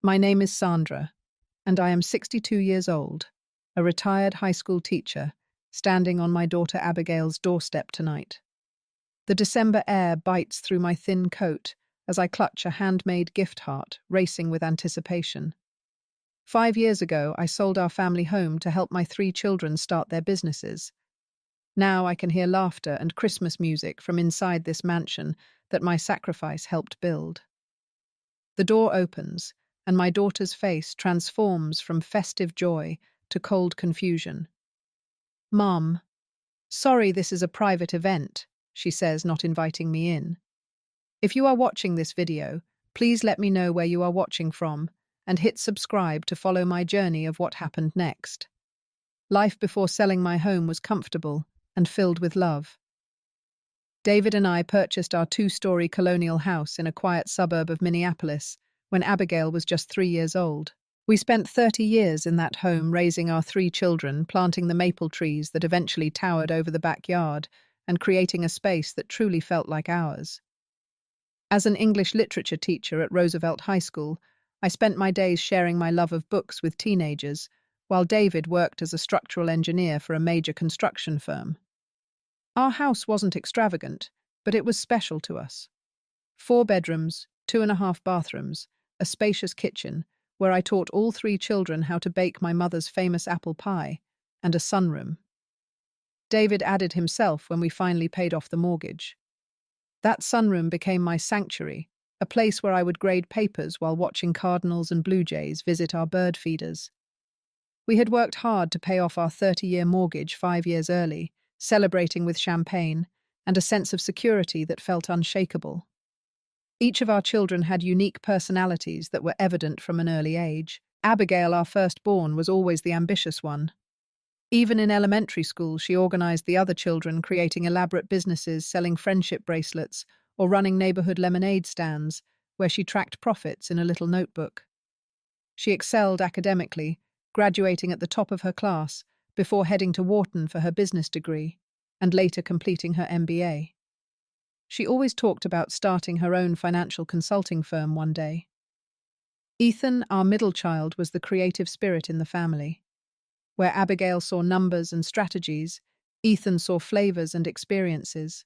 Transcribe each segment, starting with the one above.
My name is Sandra, and I am 62 years old, a retired high school teacher, standing on my daughter Abigail's doorstep tonight. The December air bites through my thin coat as I clutch a handmade gift heart, racing with anticipation. 5 years ago, I sold our family home to help my 3 children start their businesses. Now I can hear laughter and Christmas music from inside this mansion that my sacrifice helped build. The door opens, and my daughter's face transforms from festive joy to cold confusion. "Mom, sorry this is a private event," she says, not inviting me in. "If you are watching this video, please let me know where you are watching from and hit subscribe to follow my journey of what happened next." Life before selling my home was comfortable and filled with love. David and I purchased our 2-story colonial house in a quiet suburb of Minneapolis when Abigail was just 3 years old. We spent 30 years in that home raising our 3 children, planting the maple trees that eventually towered over the backyard and creating a space that truly felt like ours. As an English literature teacher at Roosevelt High School, I spent my days sharing my love of books with teenagers, while David worked as a structural engineer for a major construction firm. Our house wasn't extravagant, but it was special to us. 4 bedrooms, 2.5 bathrooms, a spacious kitchen, where I taught all 3 children how to bake my mother's famous apple pie, and a sunroom. David added himself when we finally paid off the mortgage. That sunroom became my sanctuary, a place where I would grade papers while watching cardinals and blue jays visit our bird feeders. We had worked hard to pay off our 30-year mortgage 5 years early, celebrating with champagne and a sense of security that felt unshakable. Each of our children had unique personalities that were evident from an early age. Abigail, our firstborn, was always the ambitious one. Even in elementary school, she organized the other children, creating elaborate businesses, selling friendship bracelets, or running neighborhood lemonade stands, where she tracked profits in a little notebook. She excelled academically, graduating at the top of her class before heading to Wharton for her business degree, and later completing her MBA. She always talked about starting her own financial consulting firm one day. Ethan, our middle child, was the creative spirit in the family. Where Abigail saw numbers and strategies, Ethan saw flavors and experiences.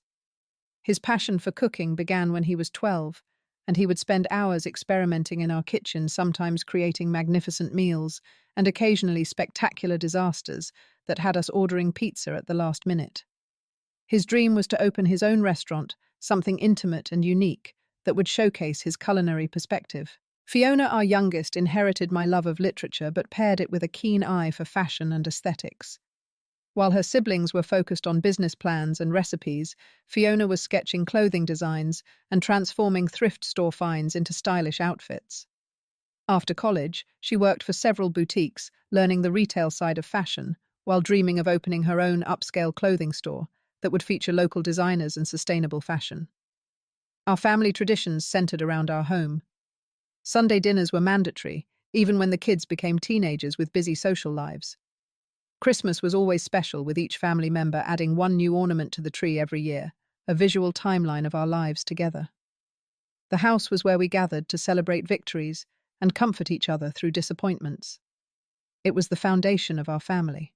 His passion for cooking began when he was 12, and he would spend hours experimenting in our kitchen, sometimes creating magnificent meals and occasionally spectacular disasters that had us ordering pizza at the last minute. His dream was to open his own restaurant, something intimate and unique that would showcase his culinary perspective. Fiona, our youngest, inherited my love of literature but paired it with a keen eye for fashion and aesthetics. While her siblings were focused on business plans and recipes, Fiona was sketching clothing designs and transforming thrift store finds into stylish outfits. After college, she worked for several boutiques, learning the retail side of fashion, while dreaming of opening her own upscale clothing store that would feature local designers and sustainable fashion. Our family traditions centered around our home. Sunday dinners were mandatory, even when the kids became teenagers with busy social lives. Christmas was always special, with each family member adding one new ornament to the tree every year, a visual timeline of our lives together. The house was where we gathered to celebrate victories and comfort each other through disappointments. It was the foundation of our family.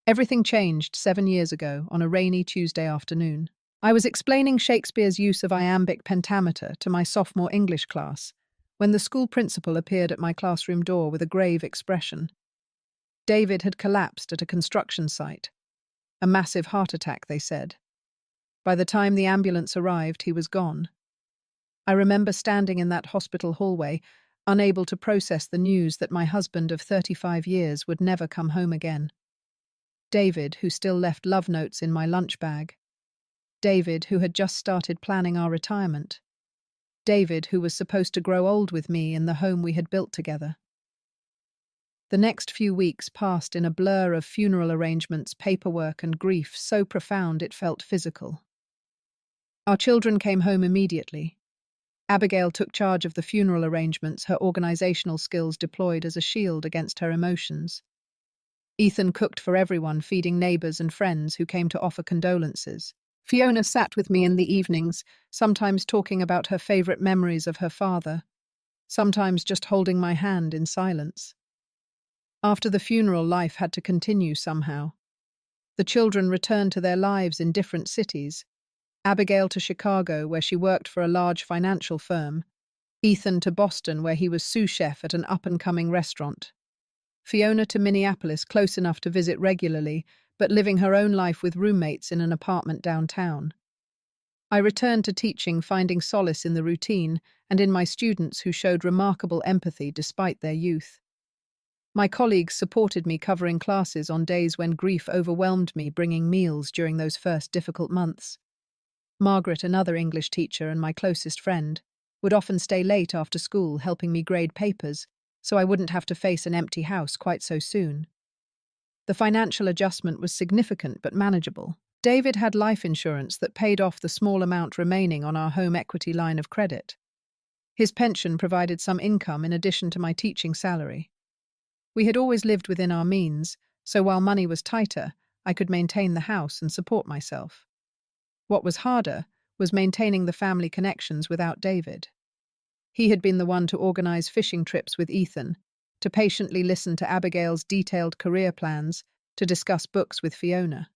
Everything changed 7 years ago on a rainy Tuesday afternoon. I was explaining Shakespeare's use of iambic pentameter to my sophomore English class when the school principal appeared at my classroom door with a grave expression. David had collapsed at a construction site. A massive heart attack, they said. By the time the ambulance arrived, he was gone. I remember standing in that hospital hallway, unable to process the news that my husband of 35 years would never come home again. David, who still left love notes in my lunch bag. David, who had just started planning our retirement. David, who was supposed to grow old with me in the home we had built together. The next few weeks passed in a blur of funeral arrangements, paperwork, and grief so profound it felt physical. Our children came home immediately. Abigail took charge of the funeral arrangements, her organizational skills deployed as a shield against her emotions. Ethan cooked for everyone, feeding neighbors and friends who came to offer condolences. Fiona sat with me in the evenings, sometimes talking about her favorite memories of her father. sometimes just holding my hand in silence. After the funeral, life had to continue somehow. The children returned to their lives in different cities. Abigail to Chicago, where she worked for a large financial firm. Ethan to Boston, where he was sous chef at an up-and-coming restaurant. Fiona to Minneapolis, close enough to visit regularly, but living her own life with roommates in an apartment downtown. I returned to teaching, finding solace in the routine and in my students who showed remarkable empathy despite their youth. My colleagues supported me covering classes on days when grief overwhelmed me, bringing meals during those first difficult months. Margaret, another English teacher and my closest friend, would often stay late after school helping me grade papers, so I wouldn't have to face an empty house quite so soon. The financial adjustment was significant but manageable. David had life insurance that paid off the small amount remaining on our home equity line of credit. His pension provided some income in addition to my teaching salary. We had always lived within our means, so while money was tighter, I could maintain the house and support myself. What was harder was maintaining the family connections without David. He had been the one to organize fishing trips with Ethan, to patiently listen to Abigail's detailed career plans, to discuss books with Fiona.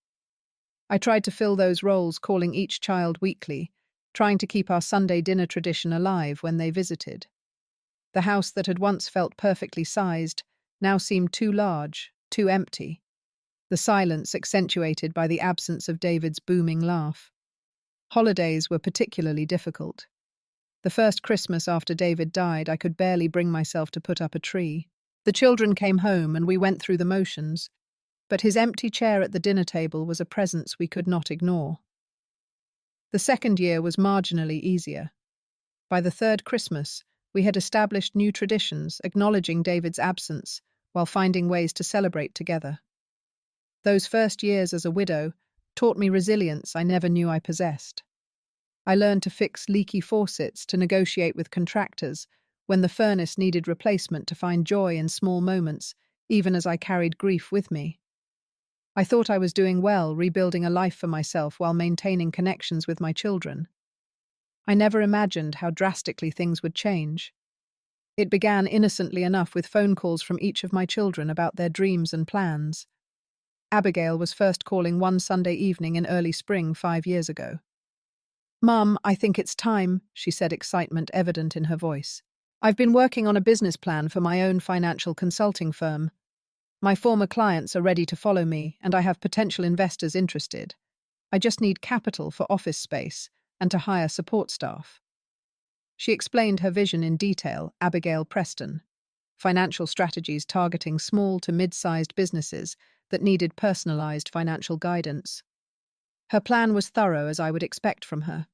I tried to fill those roles, calling each child weekly, trying to keep our Sunday dinner tradition alive when they visited. The house that had once felt perfectly sized now seemed too large, too empty. The silence accentuated by the absence of David's booming laugh. Holidays were particularly difficult. The first Christmas after David died, I could barely bring myself to put up a tree. The children came home and we went through the motions, but his empty chair at the dinner table was a presence we could not ignore. The second year was marginally easier. By the third Christmas, we had established new traditions, acknowledging David's absence while finding ways to celebrate together. Those first years as a widow taught me resilience I never knew I possessed. I learned to fix leaky faucets, to negotiate with contractors when the furnace needed replacement, to find joy in small moments, even as I carried grief with me. I thought I was doing well, rebuilding a life for myself while maintaining connections with my children. I never imagined how drastically things would change. It began innocently enough with phone calls from each of my children about their dreams and plans. Abigail was first calling one Sunday evening in early spring 5 years ago. "Mum, I think it's time," she said, excitement evident in her voice. "I've been working on a business plan for my own financial consulting firm. My former clients are ready to follow me, and I have potential investors interested. I just need capital for office space and to hire support staff." She explained her vision in detail, Abigail Preston. Financial strategies targeting small to mid-sized businesses that needed personalized financial guidance. Her plan was thorough, as I would expect from her.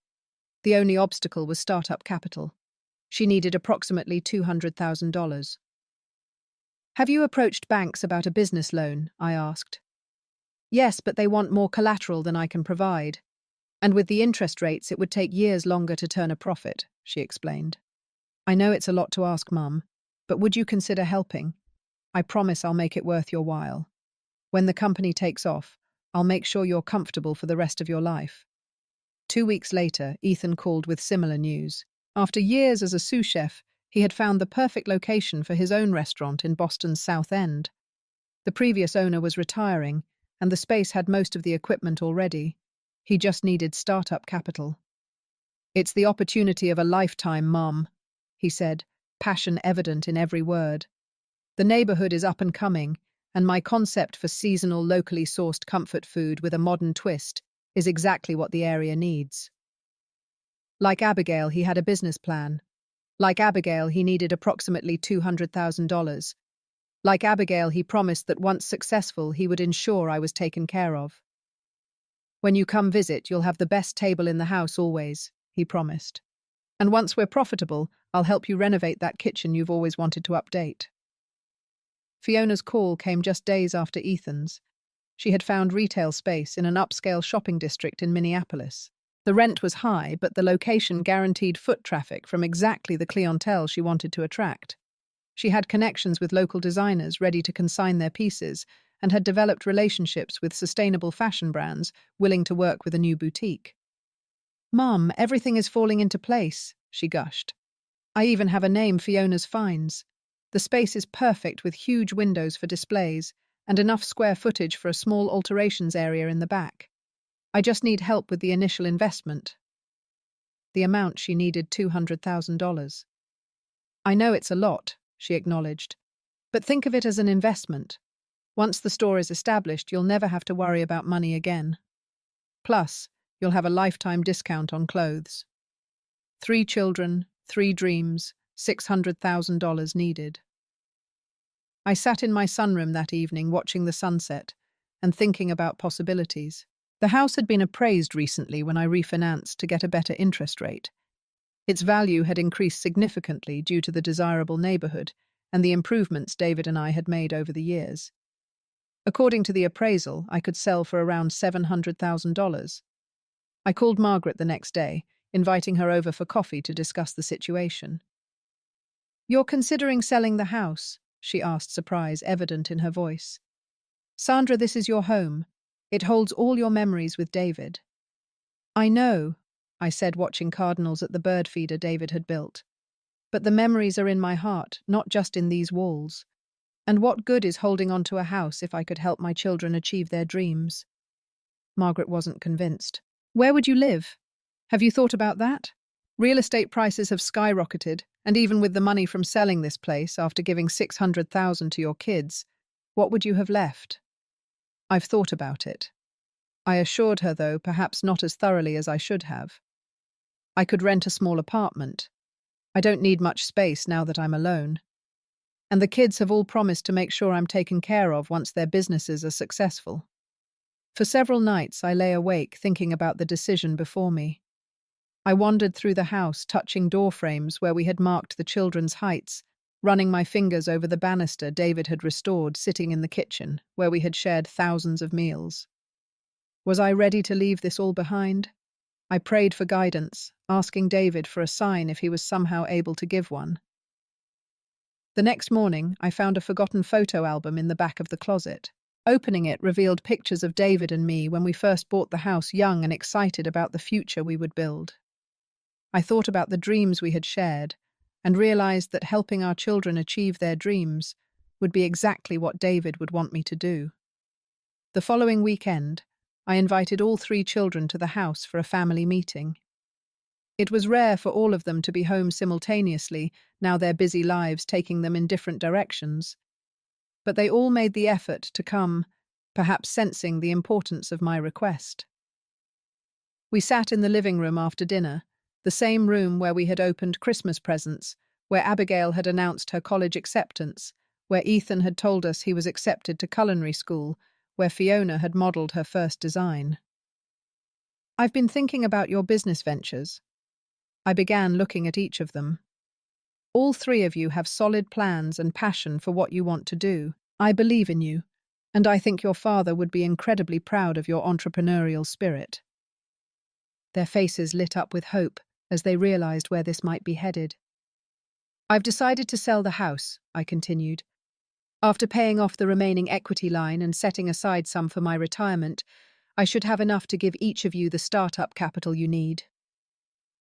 The only obstacle was startup capital. She needed approximately $200,000. "Have you approached banks about a business loan?" I asked. "Yes, but they want more collateral than I can provide. And with the interest rates, it would take years longer to turn a profit," she explained. "I know it's a lot to ask, Mum, but would you consider helping? I promise I'll make it worth your while. When the company takes off, I'll make sure you're comfortable for the rest of your life." 2 weeks later, Ethan called with similar news. After years as a sous chef, he had found the perfect location for his own restaurant in Boston's South End. The previous owner was retiring, and the space had most of the equipment already. He just needed startup capital. "It's the opportunity of a lifetime, Mom," he said, passion evident in every word. "The neighborhood is up and coming, and my concept for seasonal, locally sourced comfort food with a modern twist is exactly what the area needs." Like Abigail, he had a business plan. Like Abigail, he needed approximately $200,000. Like Abigail, he promised that once successful, he would ensure I was taken care of. "When you come visit, you'll have the best table in the house always," he promised. "And once we're profitable, I'll help you renovate that kitchen you've always wanted to update." Fiona's call came just days after Ethan's. She had found retail space in an upscale shopping district in Minneapolis. The rent was high, but the location guaranteed foot traffic from exactly the clientele she wanted to attract. She had connections with local designers ready to consign their pieces and had developed relationships with sustainable fashion brands willing to work with a new boutique. "Mum, everything is falling into place," she gushed. I even have a name: Fiona's Finds. The space is perfect with huge windows for displays and enough square footage for a small alterations area in the back. I just need help with the initial investment. The amount she needed, $200,000. I know it's a lot, she acknowledged, but think of it as an investment. Once the store is established, you'll never have to worry about money again. Plus, you'll have a lifetime discount on clothes. 3 children, 3 dreams, $600,000 needed. I sat in my sunroom that evening watching the sunset and thinking about possibilities. The house had been appraised recently when I refinanced to get a better interest rate. Its value had increased significantly due to the desirable neighborhood and the improvements David and I had made over the years. According to the appraisal, I could sell for around $700,000. I called Margaret the next day, inviting her over for coffee to discuss the situation. "You're considering selling the house?" she asked, surprise evident in her voice. "Sandra, this is your home. It holds all your memories with David." "I know," I said, watching cardinals at the bird feeder David had built. "But the memories are in my heart, not just in these walls. And what good is holding on to a house if I could help my children achieve their dreams?" Margaret wasn't convinced. "Where would you live? Have you thought about that? Real estate prices have skyrocketed, and even with the money from selling this place, after giving $600,000 to your kids, what would you have left?" "I've thought about it." I assured her, though perhaps not as thoroughly as I should have. "I could rent a small apartment. I don't need much space now that I'm alone. And the kids have all promised to make sure I'm taken care of once their businesses are successful." For several nights I lay awake thinking about the decision before me. I wandered through the house, touching door frames where we had marked the children's heights, running my fingers over the banister David had restored, sitting in the kitchen, where we had shared thousands of meals. Was I ready to leave this all behind? I prayed for guidance, asking David for a sign if he was somehow able to give one. The next morning, I found a forgotten photo album in the back of the closet. Opening it revealed pictures of David and me when we first bought the house, young and excited about the future we would build. I thought about the dreams we had shared and realized that helping our children achieve their dreams would be exactly what David would want me to do. The following weekend, I invited all 3 children to the house for a family meeting. It was rare for all of them to be home simultaneously, now their busy lives taking them in different directions. But they all made the effort to come, perhaps sensing the importance of my request. We sat in the living room after dinner, the same room where we had opened Christmas presents, where Abigail had announced her college acceptance, where Ethan had told us he was accepted to culinary school, where Fiona had modelled her first design. "I've been thinking about your business ventures." I began looking at each of them. "All 3 of you have solid plans and passion for what you want to do. I believe in you, and I think your father would be incredibly proud of your entrepreneurial spirit." Their faces lit up with hope as they realized where this might be headed. "I've decided to sell the house," I continued. "After paying off the remaining equity line and setting aside some for my retirement, I should have enough to give each of you the startup capital you need."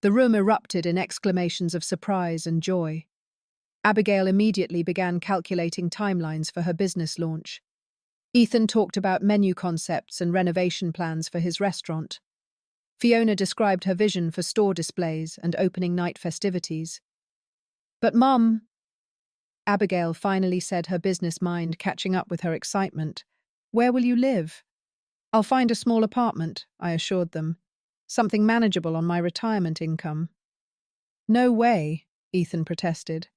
The room erupted in exclamations of surprise and joy. Abigail immediately began calculating timelines for her business launch. Ethan talked about menu concepts and renovation plans for his restaurant. Fiona described her vision for store displays and opening night festivities. "But Mum," Abigail finally said, her business mind catching up with her excitement, "where will you live?" "I'll find a small apartment," I assured them. "Something manageable on my retirement income." "No way," Ethan protested.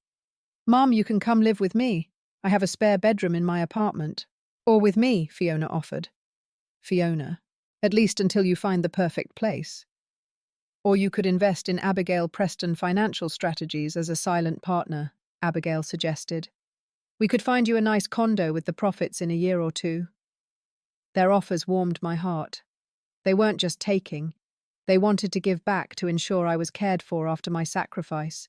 "Mum, you can come live with me. I have a spare bedroom in my apartment." "Or with me," Fiona offered. Fiona, "At least until you find the perfect place." "Or you could invest in Abigail Preston Financial Strategies as a silent partner," Abigail suggested. "We could find you a nice condo with the profits in a year or 2. Their offers warmed my heart. They weren't just taking. They wanted to give back to ensure I was cared for after my sacrifice.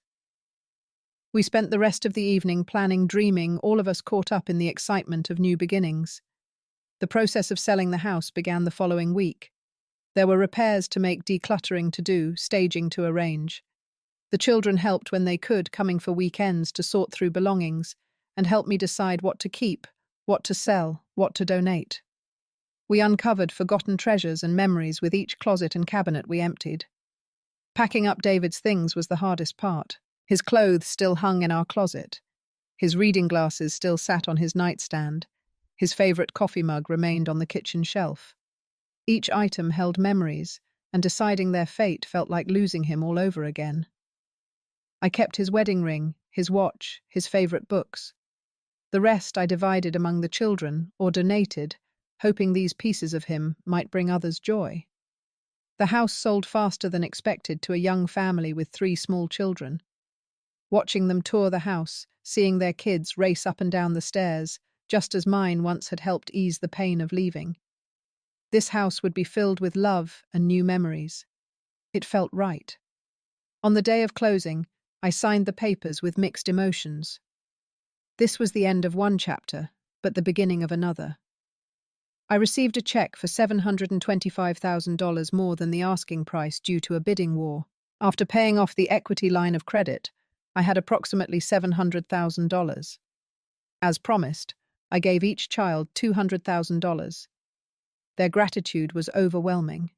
We spent the rest of the evening planning, dreaming, all of us caught up in the excitement of new beginnings. The process of selling the house began the following week. There were repairs to make, decluttering to do, staging to arrange. The children helped when they could, coming for weekends to sort through belongings and help me decide what to keep, what to sell, what to donate. We uncovered forgotten treasures and memories with each closet and cabinet we emptied. Packing up David's things was the hardest part. His clothes still hung in our closet. His reading glasses still sat on his nightstand. His favorite coffee mug remained on the kitchen shelf. Each item held memories, and deciding their fate felt like losing him all over again. I kept his wedding ring, his watch, his favorite books. The rest I divided among the children or donated, hoping these pieces of him might bring others joy. The house sold faster than expected to a young family with 3 small children. Watching them tour the house, seeing their kids race up and down the stairs, just as mine once had helped ease the pain of leaving. This house would be filled with love and new memories. It felt right. On the day of closing, I signed the papers with mixed emotions. This was the end of one chapter, but the beginning of another. I received a check for $725,000 more than the asking price due to a bidding war. After paying off the equity line of credit, I had approximately $700,000. As promised, I gave each child $200,000. Their gratitude was overwhelming.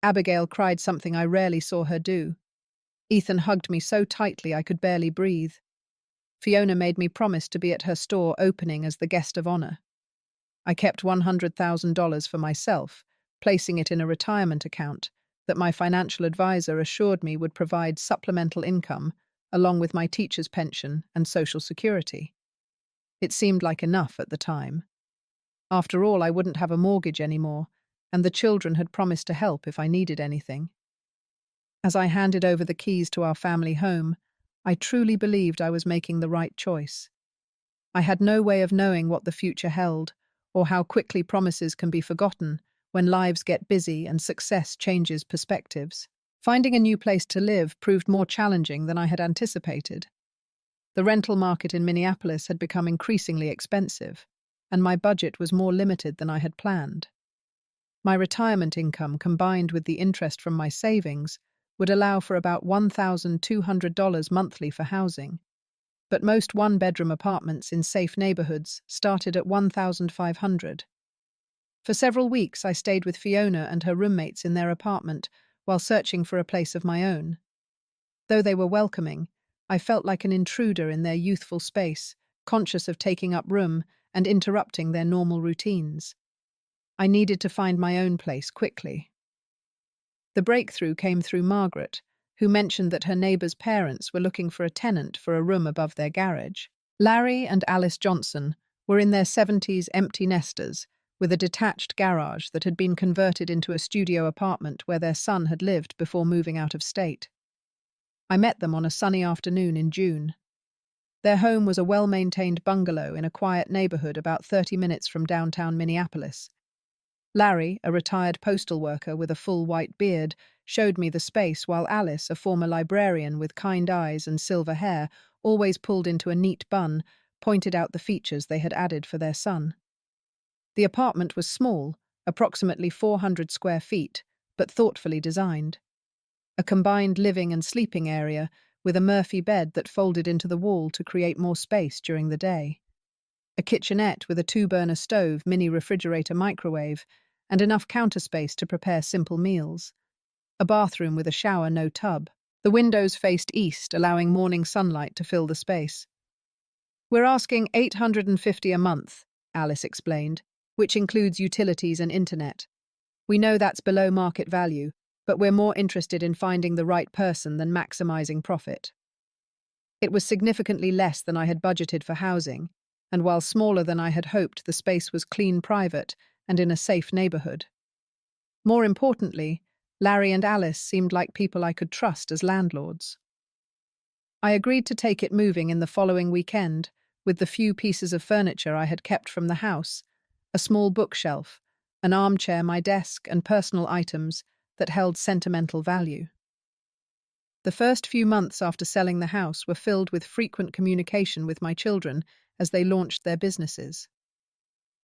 Abigail cried something I rarely saw her do. Ethan hugged me so tightly I could barely breathe. Fiona made me promise to be at her store opening as the guest of honor. I kept $100,000 for myself, placing it in a retirement account that my financial advisor assured me would provide supplemental income along with my teacher's pension and Social Security. It seemed like enough at the time. After all, I wouldn't have a mortgage anymore, and the children had promised to help if I needed anything. As I handed over the keys to our family home, I truly believed I was making the right choice. I had no way of knowing what the future held, or how quickly promises can be forgotten when lives get busy and success changes perspectives. Finding a new place to live proved more challenging than I had anticipated. The rental market in Minneapolis had become increasingly expensive, and my budget was more limited than I had planned. My retirement income, combined with the interest from my savings, would allow for about $1,200 monthly for housing, but most one-bedroom apartments in safe neighborhoods started at $1,500. For several weeks, I stayed with Fiona and her roommates in their apartment while searching for a place of my own. Though they were welcoming, I felt like an intruder in their youthful space, conscious of taking up room and interrupting their normal routines. I needed to find my own place quickly. The breakthrough came through Margaret, who mentioned that her neighbor's parents were looking for a tenant for a room above their garage. Larry and Alice Johnson were in their 70s empty nesters, with a detached garage that had been converted into a studio apartment where their son had lived before moving out of state. I met them on a sunny afternoon in June. Their home was a well-maintained bungalow in a quiet neighborhood about 30 minutes from downtown Minneapolis. Larry, a retired postal worker with a full white beard, showed me the space, while Alice, a former librarian with kind eyes and silver hair, always pulled into a neat bun, pointed out the features they had added for their son. The apartment was small, approximately 400 square feet, but thoughtfully designed. A combined living and sleeping area with a Murphy bed that folded into the wall to create more space during the day. A kitchenette with a 2-burner stove, mini refrigerator, microwave, and enough counter space to prepare simple meals. A bathroom with a shower, no tub. The windows faced east, allowing morning sunlight to fill the space. "We're asking $850 a month," Alice explained, "which includes utilities and internet. We know that's below market value, but we're more interested in finding the right person than maximizing profit." It was significantly less than I had budgeted for housing, and while smaller than I had hoped, the space was clean, private, and in a safe neighborhood. More importantly, Larry and Alice seemed like people I could trust as landlords. I agreed to take it moving in the following weekend, with the few pieces of furniture I had kept from the house, a small bookshelf, an armchair, my desk, and personal items that held sentimental value. The first few months after selling the house were filled with frequent communication with my children as they launched their businesses.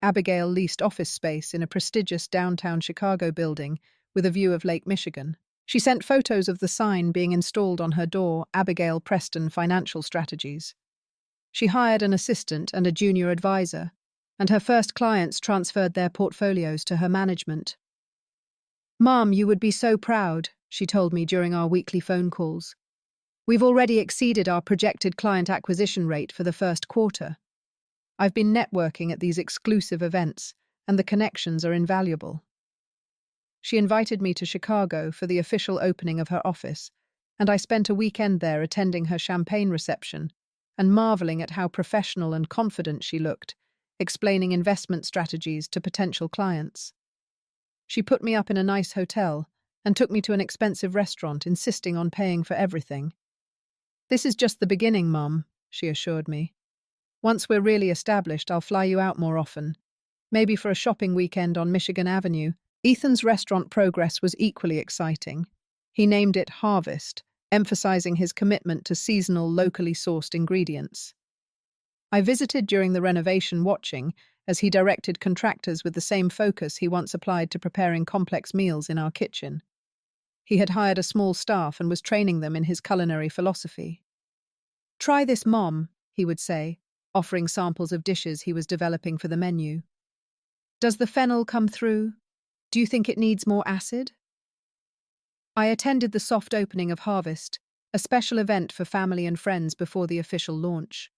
Abigail leased office space in a prestigious downtown Chicago building with a view of Lake Michigan. She sent photos of the sign being installed on her door, Abigail Preston Financial Strategies. She hired an assistant and a junior advisor, and her first clients transferred their portfolios to her management. "Mom, you would be so proud," she told me during our weekly phone calls. "We've already exceeded our projected client acquisition rate for the first quarter. I've been networking at these exclusive events, and the connections are invaluable." She invited me to Chicago for the official opening of her office, and I spent a weekend there attending her champagne reception and marveling at how professional and confident she looked, explaining investment strategies to potential clients. She put me up in a nice hotel and took me to an expensive restaurant, insisting on paying for everything. "This is just the beginning, Mom," she assured me. "Once we're really established, I'll fly you out more often, maybe for a shopping weekend on Michigan Avenue." Ethan's restaurant progress was equally exciting. He named it Harvest, emphasizing his commitment to seasonal, locally sourced ingredients. I visited during the renovation, watching as he directed contractors with the same focus he once applied to preparing complex meals in our kitchen. He had hired a small staff and was training them in his culinary philosophy. "Try this, Mom," he would say, offering samples of dishes he was developing for the menu. "Does the fennel come through? Do you think it needs more acid?" I attended the soft opening of Harvest, a special event for family and friends before the official launch.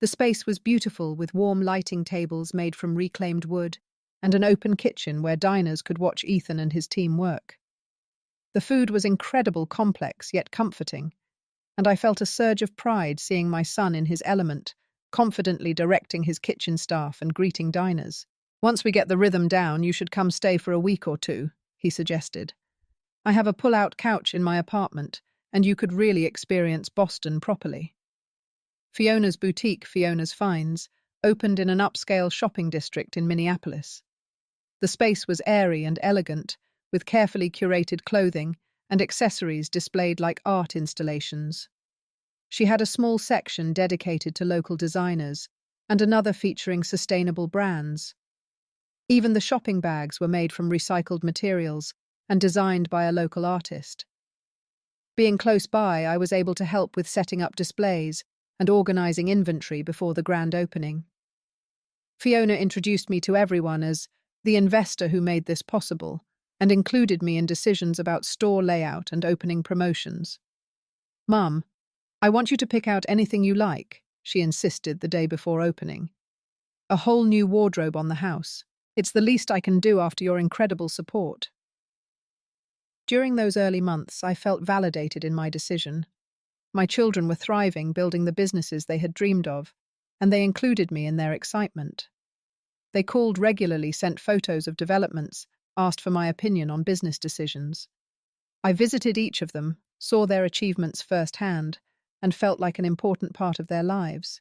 The space was beautiful, with warm lighting tables made from reclaimed wood and an open kitchen where diners could watch Ethan and his team work. The food was incredible, complex yet comforting, and I felt a surge of pride seeing my son in his element, confidently directing his kitchen staff and greeting diners. "Once we get the rhythm down, you should come stay for a week or two," he suggested. "I have a pull-out couch in my apartment, and you could really experience Boston properly." Fiona's boutique, Fiona's Finds, opened in an upscale shopping district in Minneapolis. The space was airy and elegant, with carefully curated clothing and accessories displayed like art installations. She had a small section dedicated to local designers and another featuring sustainable brands. Even the shopping bags were made from recycled materials and designed by a local artist. Being close by, I was able to help with setting up displays and organizing inventory before the grand opening. Fiona introduced me to everyone as the investor who made this possible and included me in decisions about store layout and opening promotions. "Mum, I want you to pick out anything you like," she insisted the day before opening. "A whole new wardrobe on the house. It's the least I can do after your incredible support." During those early months, I felt validated in my decision. My children were thriving, building the businesses they had dreamed of, and they included me in their excitement. They called regularly, sent photos of developments, asked for my opinion on business decisions. I visited each of them, saw their achievements firsthand, and felt like an important part of their lives.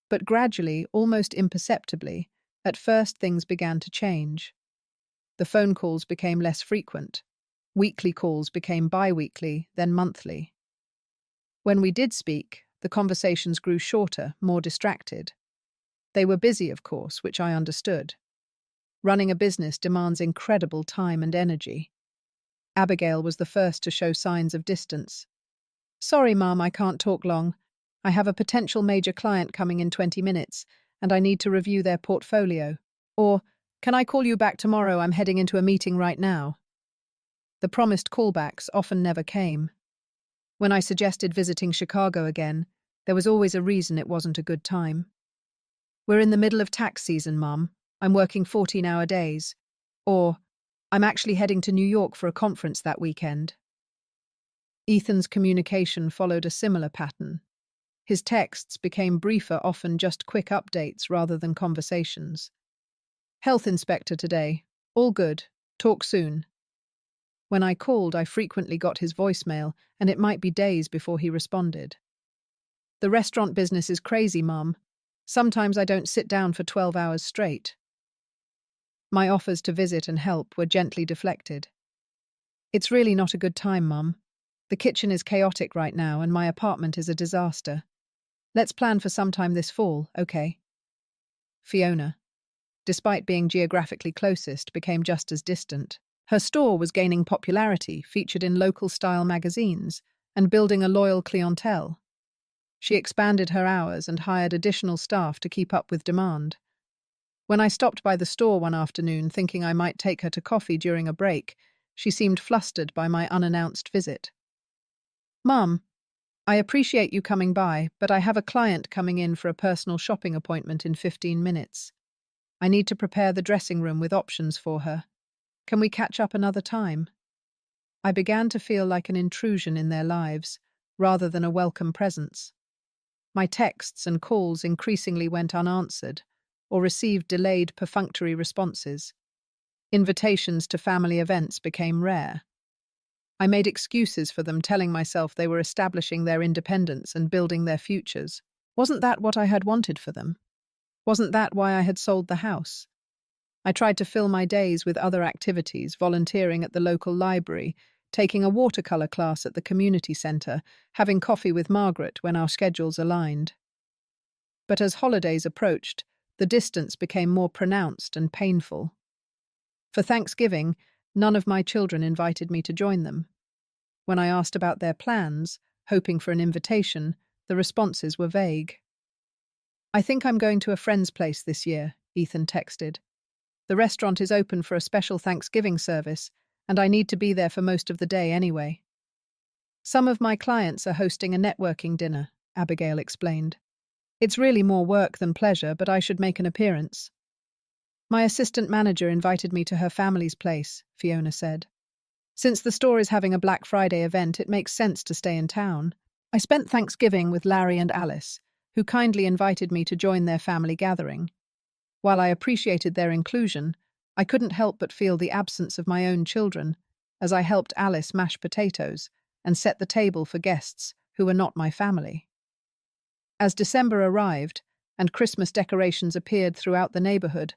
But gradually, almost imperceptibly, at first things began to change. The phone calls became less frequent. Weekly calls became bi-weekly, then monthly. When we did speak, the conversations grew shorter, more distracted. They were busy, of course, which I understood. Running a business demands incredible time and energy. Abigail was the first to show signs of distance. "Sorry, Mum, I can't talk long. I have a potential major client coming in 20 minutes, and I need to review their portfolio." Or, "Can I call you back tomorrow? I'm heading into a meeting right now." The promised callbacks often never came. When I suggested visiting Chicago again, there was always a reason it wasn't a good time. "We're in the middle of tax season, Mum. I'm working 14-hour days." Or, "I'm actually heading to New York for a conference that weekend." Ethan's communication followed a similar pattern. His texts became briefer, often just quick updates rather than conversations. "Health inspector today. All good. Talk soon." When I called, I frequently got his voicemail, and it might be days before he responded. "The restaurant business is crazy, Mum. Sometimes I don't sit down for 12 hours straight." My offers to visit and help were gently deflected. "It's really not a good time, Mum. The kitchen is chaotic right now, and my apartment is a disaster. Let's plan for sometime this fall, okay?" Fiona, despite being geographically closest, became just as distant. Her store was gaining popularity, featured in local-style magazines, and building a loyal clientele. She expanded her hours and hired additional staff to keep up with demand. When I stopped by the store one afternoon thinking I might take her to coffee during a break, she seemed flustered by my unannounced visit. "Mum, I appreciate you coming by, but I have a client coming in for a personal shopping appointment in 15 minutes. I need to prepare the dressing room with options for her. Can we catch up another time?" I began to feel like an intrusion in their lives, rather than a welcome presence. My texts and calls increasingly went unanswered, or received delayed perfunctory responses. Invitations to family events became rare. I made excuses for them, telling myself they were establishing their independence and building their futures. Wasn't that what I had wanted for them? Wasn't that why I had sold the house? I tried to fill my days with other activities, volunteering at the local library, taking a watercolor class at the community centre, having coffee with Margaret when our schedules aligned. But as holidays approached, the distance became more pronounced and painful. For Thanksgiving, none of my children invited me to join them. When I asked about their plans, hoping for an invitation, the responses were vague. "I think I'm going to a friend's place this year," Ethan texted. "The restaurant is open for a special Thanksgiving service, and I need to be there for most of the day anyway." "Some of my clients are hosting a networking dinner," Abigail explained. "It's really more work than pleasure, but I should make an appearance." "My assistant manager invited me to her family's place," Fiona said. "Since the store is having a Black Friday event, it makes sense to stay in town. I spent Thanksgiving with Larry and Alice, who kindly invited me to join their family gathering. While I appreciated their inclusion, I couldn't help but feel the absence of my own children as I helped Alice mash potatoes and set the table for guests who were not my family." As December arrived and Christmas decorations appeared throughout the neighborhood,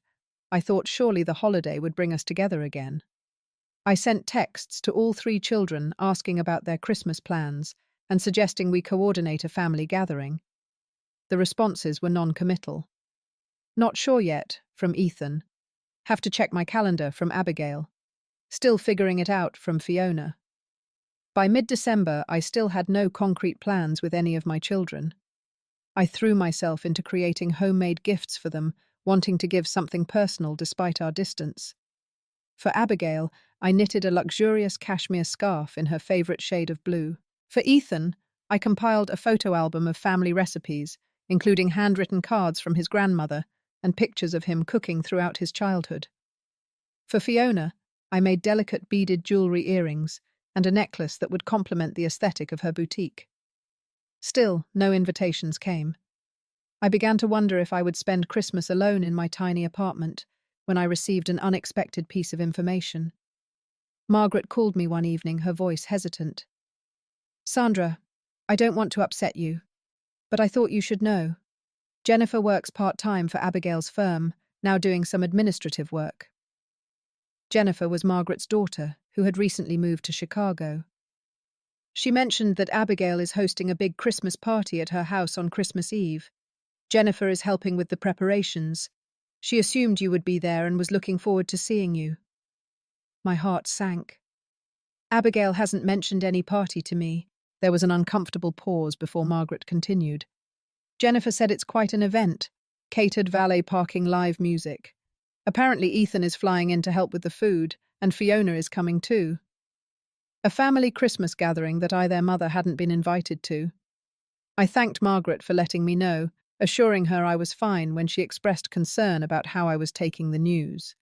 I thought surely the holiday would bring us together again. I sent texts to all 3 children asking about their Christmas plans and suggesting we coordinate a family gathering. The responses were non-committal. "Not sure yet," from Ethan. "Have to check my calendar," from Abigail. "Still figuring it out," from Fiona. By mid-December, I still had no concrete plans with any of my children. I threw myself into creating homemade gifts for them, wanting to give something personal despite our distance. For Abigail, I knitted a luxurious cashmere scarf in her favorite shade of blue. For Ethan, I compiled a photo album of family recipes, including handwritten cards from his grandmother and pictures of him cooking throughout his childhood. For Fiona, I made delicate beaded jewelry earrings and a necklace that would complement the aesthetic of her boutique. Still, no invitations came. I began to wonder if I would spend Christmas alone in my tiny apartment when I received an unexpected piece of information. Margaret called me one evening, her voice hesitant. "Sandra, I don't want to upset you, but I thought you should know. Jennifer works part-time for Abigail's firm, now doing some administrative work." Jennifer was Margaret's daughter, who had recently moved to Chicago. "She mentioned that Abigail is hosting a big Christmas party at her house on Christmas Eve. Jennifer is helping with the preparations. She assumed you would be there and was looking forward to seeing you." My heart sank. "Abigail hasn't mentioned any party to me." There was an uncomfortable pause before Margaret continued. "Jennifer said it's quite an event. Catered valet parking, live music. Apparently Ethan is flying in to help with the food, and Fiona is coming too. A family Christmas gathering that I, their mother, hadn't been invited to." I thanked Margaret for letting me know, assuring her I was fine when she expressed concern about how I was taking the news.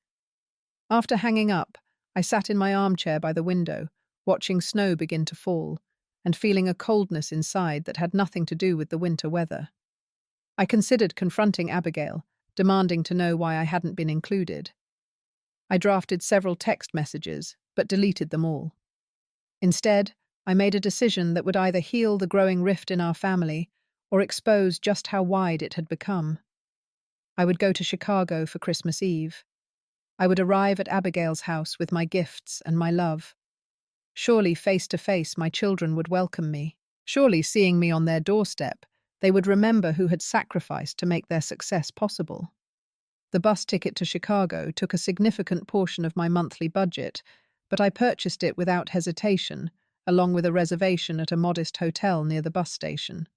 After hanging up, I sat in my armchair by the window, watching snow begin to fall, and feeling a coldness inside that had nothing to do with the winter weather. I considered confronting Abigail, demanding to know why I hadn't been included. I drafted several text messages, but deleted them all. Instead, I made a decision that would either heal the growing rift in our family or expose just how wide it had become. I would go to Chicago for Christmas Eve. I would arrive at Abigail's house with my gifts and my love. Surely, face to face, my children would welcome me. Surely, seeing me on their doorstep, they would remember who had sacrificed to make their success possible. The bus ticket to Chicago took a significant portion of my monthly budget, but I purchased it without hesitation, along with a reservation at a modest hotel near the bus station.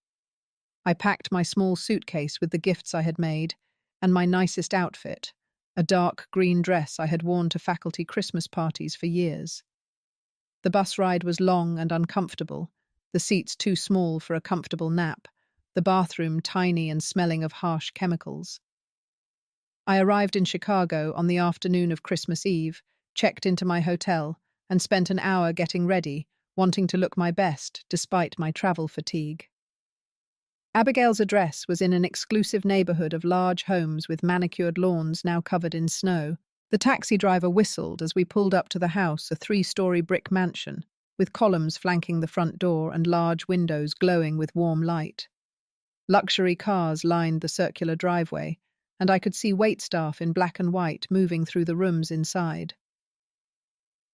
I packed my small suitcase with the gifts I had made and my nicest outfit, a dark green dress I had worn to faculty Christmas parties for years. The bus ride was long and uncomfortable, the seats too small for a comfortable nap, the bathroom tiny and smelling of harsh chemicals. I arrived in Chicago on the afternoon of Christmas Eve, checked into my hotel, and spent an hour getting ready, wanting to look my best despite my travel fatigue. Abigail's address was in an exclusive neighborhood of large homes with manicured lawns now covered in snow. The taxi driver whistled as we pulled up to the house, a 3-story brick mansion, with columns flanking the front door and large windows glowing with warm light. Luxury cars lined the circular driveway, and I could see waitstaff in black and white moving through the rooms inside.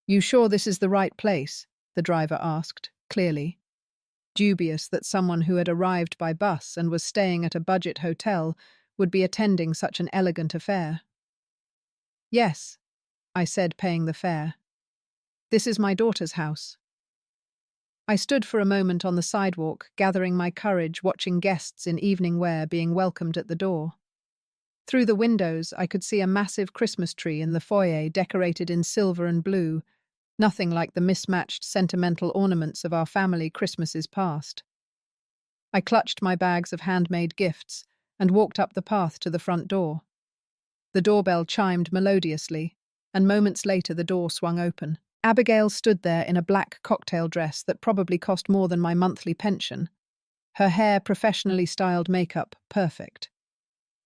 "You sure this is the right place?" the driver asked, clearly dubious that someone who had arrived by bus and was staying at a budget hotel would be attending such an elegant affair. "Yes," I said, paying the fare. "This is my daughter's house." I stood for a moment on the sidewalk, gathering my courage, watching guests in evening wear being welcomed at the door. Through the windows, I could see a massive Christmas tree in the foyer decorated in silver and blue, nothing like the mismatched sentimental ornaments of our family Christmases past. I clutched my bags of handmade gifts and walked up the path to the front door. The doorbell chimed melodiously, and moments later the door swung open. Abigail stood there in a black cocktail dress that probably cost more than my monthly pension. Her hair, professionally styled makeup, perfect.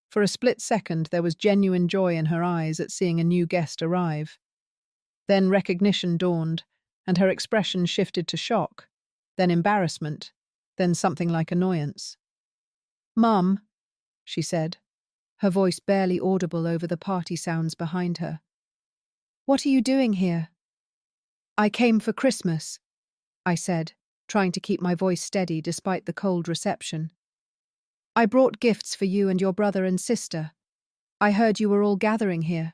For a split second there was genuine joy in her eyes at seeing a new guest arrive. Then recognition dawned, and her expression shifted to shock, then embarrassment, then something like annoyance. "Mum," she said, her voice barely audible over the party sounds behind her. "What are you doing here?" "I came for Christmas," I said, trying to keep my voice steady despite the cold reception. "I brought gifts for you and your brother and sister. I heard you were all gathering here."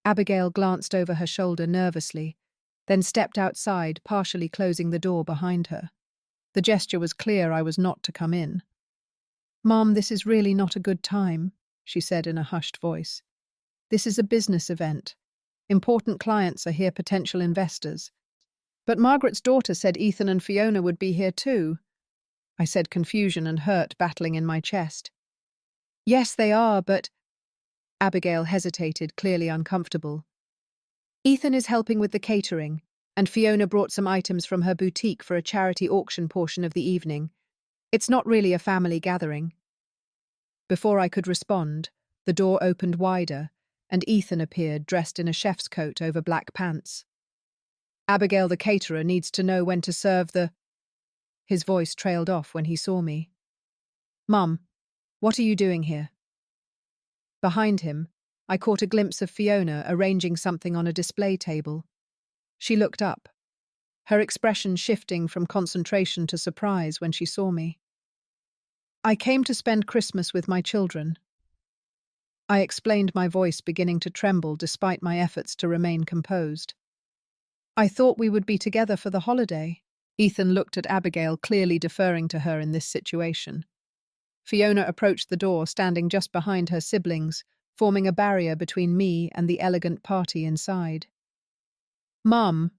Abigail glanced over her shoulder nervously, then stepped outside, partially closing the door behind her. The gesture was clear I was not to come in. "Mom, this is really not a good time," she said in a hushed voice. "This is a business event. Important clients are here, potential investors." "But Margaret's daughter said Ethan and Fiona would be here too," I said, confusion and hurt battling in my chest. "Yes, they are, but—" Abigail hesitated, clearly uncomfortable. "Ethan is helping with the catering, and Fiona brought some items from her boutique for a charity auction portion of the evening. It's not really a family gathering." Before I could respond, the door opened wider, and Ethan appeared dressed in a chef's coat over black pants. "Abigail, the caterer, needs to know when to serve the—" His voice trailed off when he saw me. "Mum, what are you doing here?" Behind him, I caught a glimpse of Fiona arranging something on a display table. She looked up, her expression shifting from concentration to surprise when she saw me. "I came to spend Christmas with my children." I explained, my voice beginning to tremble despite my efforts to remain composed. "I thought we would be together for the holiday." Ethan looked at Abigail, clearly deferring to her in this situation. Fiona approached the door, standing just behind her siblings, forming a barrier between me and the elegant party inside. "Mum,"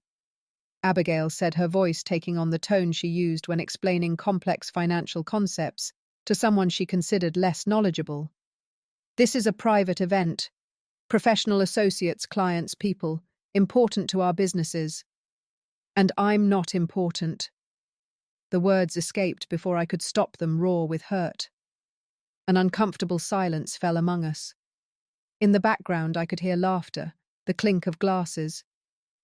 Abigail said, her voice taking on the tone she used when explaining complex financial concepts to someone she considered less knowledgeable. "This is a private event. Professional associates, clients, people, important to our businesses. And I'm not important." The words escaped before I could stop them, raw with hurt. An uncomfortable silence fell among us. In the background I could hear laughter, the clink of glasses,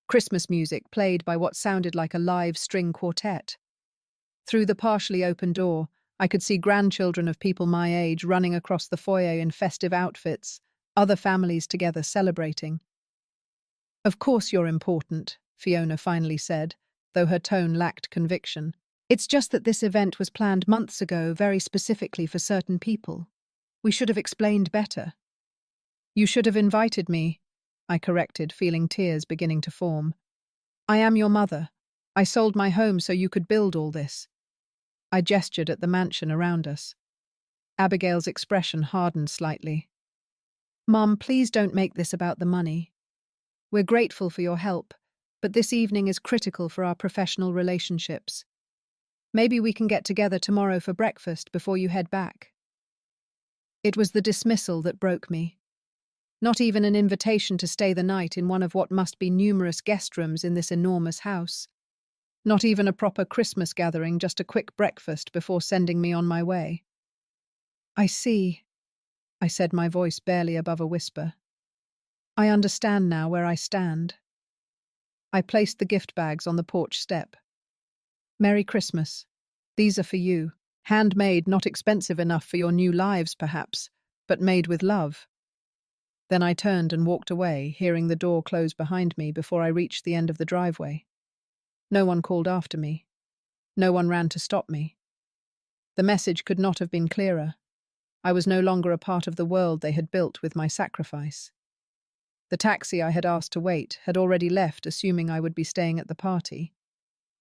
Christmas music played by what sounded like a live string quartet. Through the partially open door, I could see grandchildren of people my age running across the foyer in festive outfits, other families together celebrating. "Of course you're important," Fiona finally said, though her tone lacked conviction. "It's just that this event was planned months ago very specifically for certain people. We should have explained better." "You should have invited me," I corrected, feeling tears beginning to form. I am your mother. I sold my home so you could build all this. I gestured at the mansion around us. Abigail's expression hardened slightly. Mum, please don't make this about the money. We're grateful for your help, but this evening is critical for our professional relationships. Maybe we can get together tomorrow for breakfast before you head back. It was the dismissal that broke me. Not even an invitation to stay the night in one of what must be numerous guest rooms in this enormous house. Not even a proper Christmas gathering, just a quick breakfast before sending me on my way. I see, I said, my voice barely above a whisper. I understand now where I stand. I placed the gift bags on the porch step. Merry Christmas. These are for you. Handmade, not expensive enough for your new lives, perhaps, but made with love. Then I turned and walked away, hearing the door close behind me before I reached the end of the driveway. No one called after me. No one ran to stop me. The message could not have been clearer. I was no longer a part of the world they had built with my sacrifice. The taxi I had asked to wait had already left, assuming I would be staying at the party.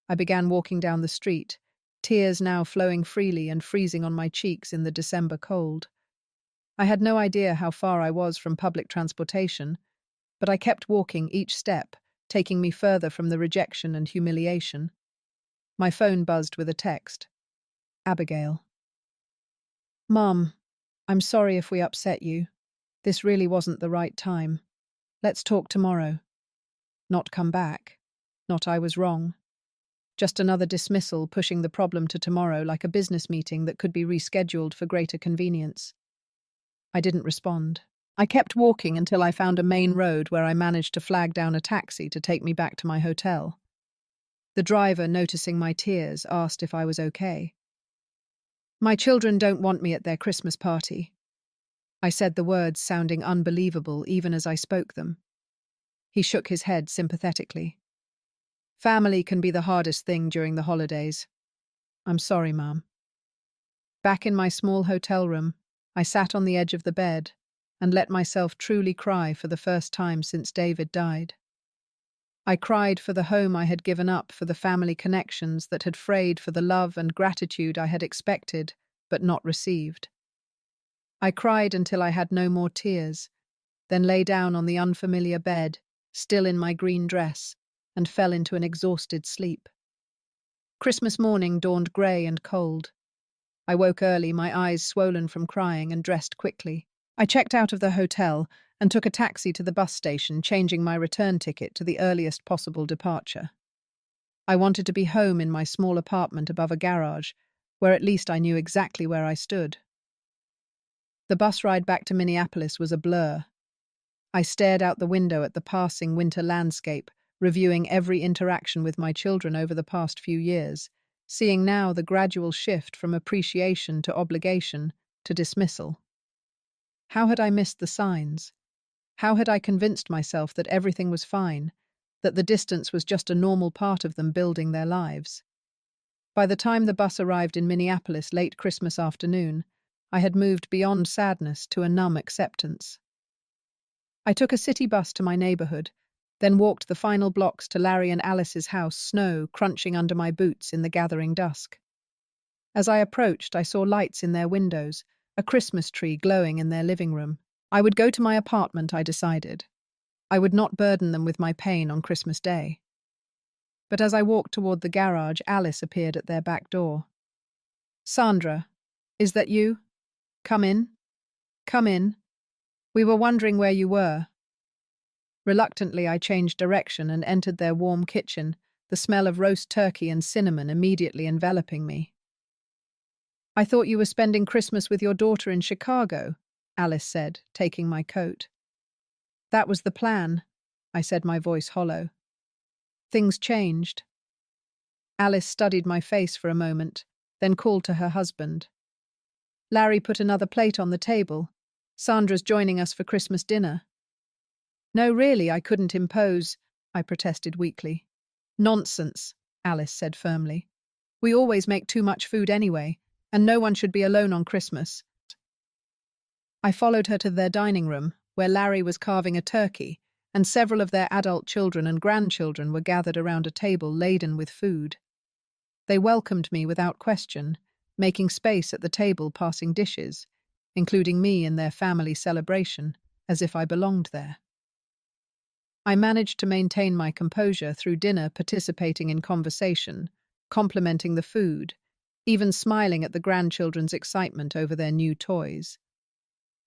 I began walking down the street, tears now flowing freely and freezing on my cheeks in the December cold. I had no idea how far I was from public transportation, but I kept walking, each step taking me further from the rejection and humiliation. My phone buzzed with a text. Abigail. Mom, I'm sorry if we upset you. This really wasn't the right time. Let's talk tomorrow. Not come back. Not I was wrong. Just another dismissal pushing the problem to tomorrow like a business meeting that could be rescheduled for greater convenience. I didn't respond. I kept walking until I found a main road where I managed to flag down a taxi to take me back to my hotel. The driver, noticing my tears, asked if I was okay. My children don't want me at their Christmas party. I said the words sounding unbelievable even as I spoke them. He shook his head sympathetically. Family can be the hardest thing during the holidays. I'm sorry, Mum. Back in my small hotel room, I sat on the edge of the bed and let myself truly cry for the first time since David died. I cried for the home I had given up, for the family connections that had frayed, for the love and gratitude I had expected but not received. I cried until I had no more tears, then lay down on the unfamiliar bed, still in my green dress, and fell into an exhausted sleep. Christmas morning dawned grey and cold. I woke early, my eyes swollen from crying, and dressed quickly. I checked out of the hotel and took a taxi to the bus station, changing my return ticket to the earliest possible departure. I wanted to be home in my small apartment above a garage, where at least I knew exactly where I stood. The bus ride back to Minneapolis was a blur. I stared out the window at the passing winter landscape, reviewing every interaction with my children over the past few years, seeing now the gradual shift from appreciation to obligation to dismissal. How had I missed the signs? How had I convinced myself that everything was fine, that the distance was just a normal part of them building their lives? By the time the bus arrived in Minneapolis late Christmas afternoon, I had moved beyond sadness to a numb acceptance. I took a city bus to my neighborhood, then walked the final blocks to Larry and Alice's house, snow crunching under my boots in the gathering dusk. As I approached, I saw lights in their windows, a Christmas tree glowing in their living room. I would go to my apartment, I decided. I would not burden them with my pain on Christmas Day. But as I walked toward the garage, Alice appeared at their back door. Sandra, is that you? Come in. Come in. We were wondering where you were. Reluctantly, I changed direction and entered their warm kitchen, the smell of roast turkey and cinnamon immediately enveloping me. I thought you were spending Christmas with your daughter in Chicago, Alice said, taking my coat. That was the plan, I said, my voice hollow. Things changed. Alice studied my face for a moment, then called to her husband. Larry put another plate on the table. Sandra's joining us for Christmas dinner. No, really, I couldn't impose, I protested weakly. Nonsense, Alice said firmly. We always make too much food anyway, and no one should be alone on Christmas. I followed her to their dining room, where Larry was carving a turkey, and several of their adult children and grandchildren were gathered around a table laden with food. They welcomed me without question, making space at the table, passing dishes, including me in their family celebration, as if I belonged there. I managed to maintain my composure through dinner, participating in conversation, complimenting the food, even smiling at the grandchildren's excitement over their new toys.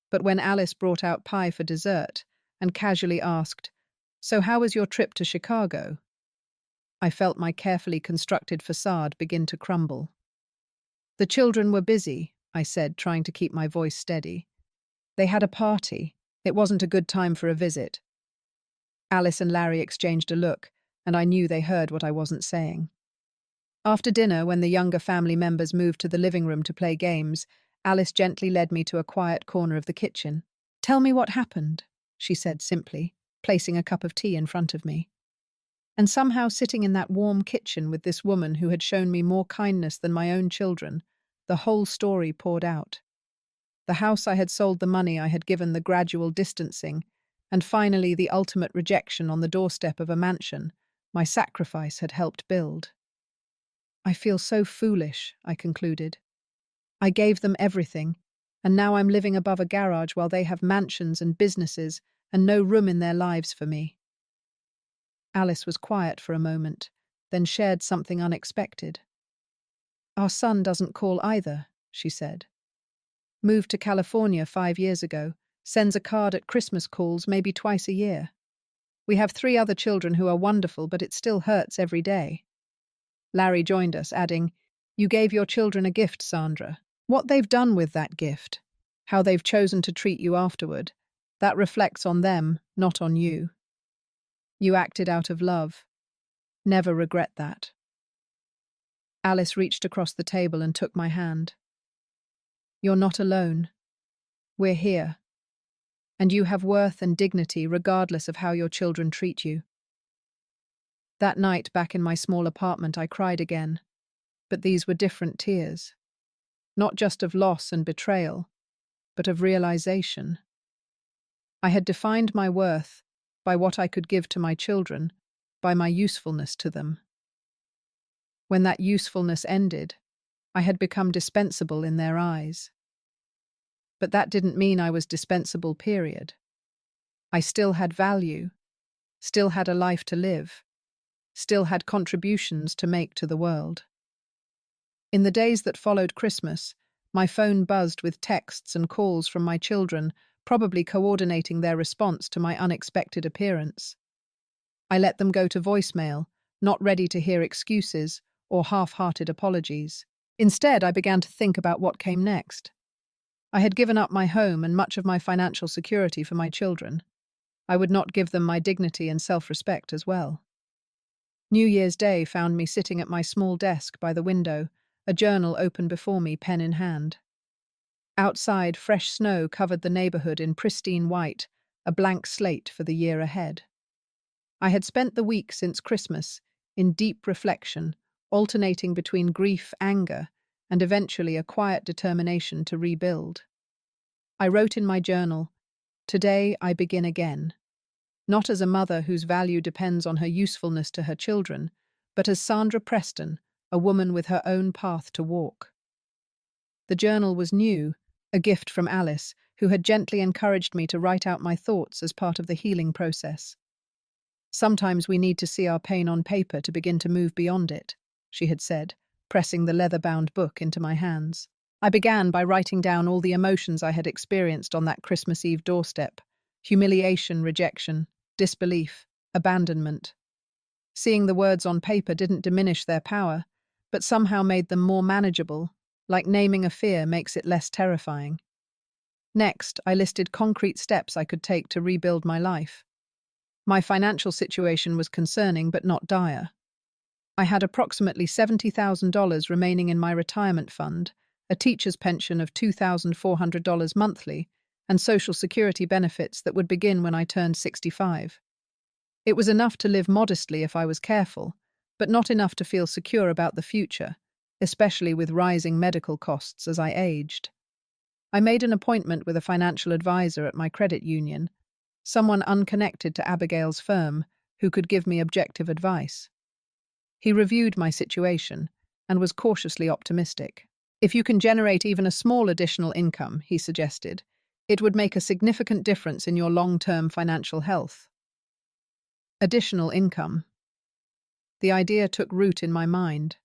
But when Alice brought out pie for dessert and casually asked, "So how was your trip to Chicago?" I felt my carefully constructed facade begin to crumble. "The children were busy," I said, trying to keep my voice steady. "They had a party. It wasn't a good time for a visit." Alice and Larry exchanged a look, and I knew they heard what I wasn't saying. After dinner, when the younger family members moved to the living room to play games, Alice gently led me to a quiet corner of the kitchen. "Tell me what happened," she said simply, placing a cup of tea in front of me. And somehow, sitting in that warm kitchen with this woman who had shown me more kindness than my own children, the whole story poured out. The house I had sold, the money I had given, the gradual distancing, and finally the ultimate rejection on the doorstep of a mansion my sacrifice had helped build. "I feel so foolish," I concluded. "I gave them everything, and now I'm living above a garage while they have mansions and businesses and no room in their lives for me." Alice was quiet for a moment, then shared something unexpected. "Our son doesn't call either," she said. "Moved to California 5 years ago, sends a card at Christmas calls maybe twice a year. We have 3 other children who are wonderful, but it still hurts every day." Larry joined us, adding, "You gave your children a gift, Sandra. What they've done with that gift, how they've chosen to treat you afterward, that reflects on them, not on you. You acted out of love. Never regret that." Alice reached across the table and took my hand. "You're not alone. We're here. And you have worth and dignity regardless of how your children treat you." That night, back in my small apartment, I cried again. But these were different tears. Not just of loss and betrayal, but of realization. I had defined my worth by what I could give to my children, by my usefulness to them. When that usefulness ended, I had become dispensable in their eyes. But that didn't mean I was dispensable, period. I still had value, still had a life to live, still had contributions to make to the world. In the days that followed Christmas, my phone buzzed with texts and calls from my children, probably coordinating their response to my unexpected appearance. I let them go to voicemail, not ready to hear excuses or half-hearted apologies. Instead, I began to think about what came next. I had given up my home and much of my financial security for my children. I would not give them my dignity and self-respect as well. New Year's Day found me sitting at my small desk by the window, a journal open before me, pen in hand. Outside, fresh snow covered the neighborhood in pristine white, a blank slate for the year ahead. I had spent the week since Christmas in deep reflection, alternating between grief, anger, and eventually a quiet determination to rebuild. I wrote in my journal, "Today I begin again," not as a mother whose value depends on her usefulness to her children, but as Sandra Preston, a woman with her own path to walk. The journal was new, a gift from Alice, who had gently encouraged me to write out my thoughts as part of the healing process. "Sometimes we need to see our pain on paper to begin to move beyond it," she had said, pressing the leather-bound book into my hands. I began by writing down all the emotions I had experienced on that Christmas Eve doorstep: humiliation, rejection, disbelief, abandonment. Seeing the words on paper didn't diminish their power, but somehow made them more manageable, like naming a fear makes it less terrifying. Next, I listed concrete steps I could take to rebuild my life. My financial situation was concerning but not dire. I had approximately $70,000 remaining in my retirement fund, a teacher's pension of $2,400 monthly, and Social Security benefits that would begin when I turned 65. It was enough to live modestly if I was careful, but not enough to feel secure about the future, especially with rising medical costs as I aged. I made an appointment with a financial advisor at my credit union, someone unconnected to Abigail's firm who could give me objective advice. He reviewed my situation and was cautiously optimistic. If you can generate even a small additional income, he suggested, it would make a significant difference in your long-term financial health. Additional income. The idea took root in my mind.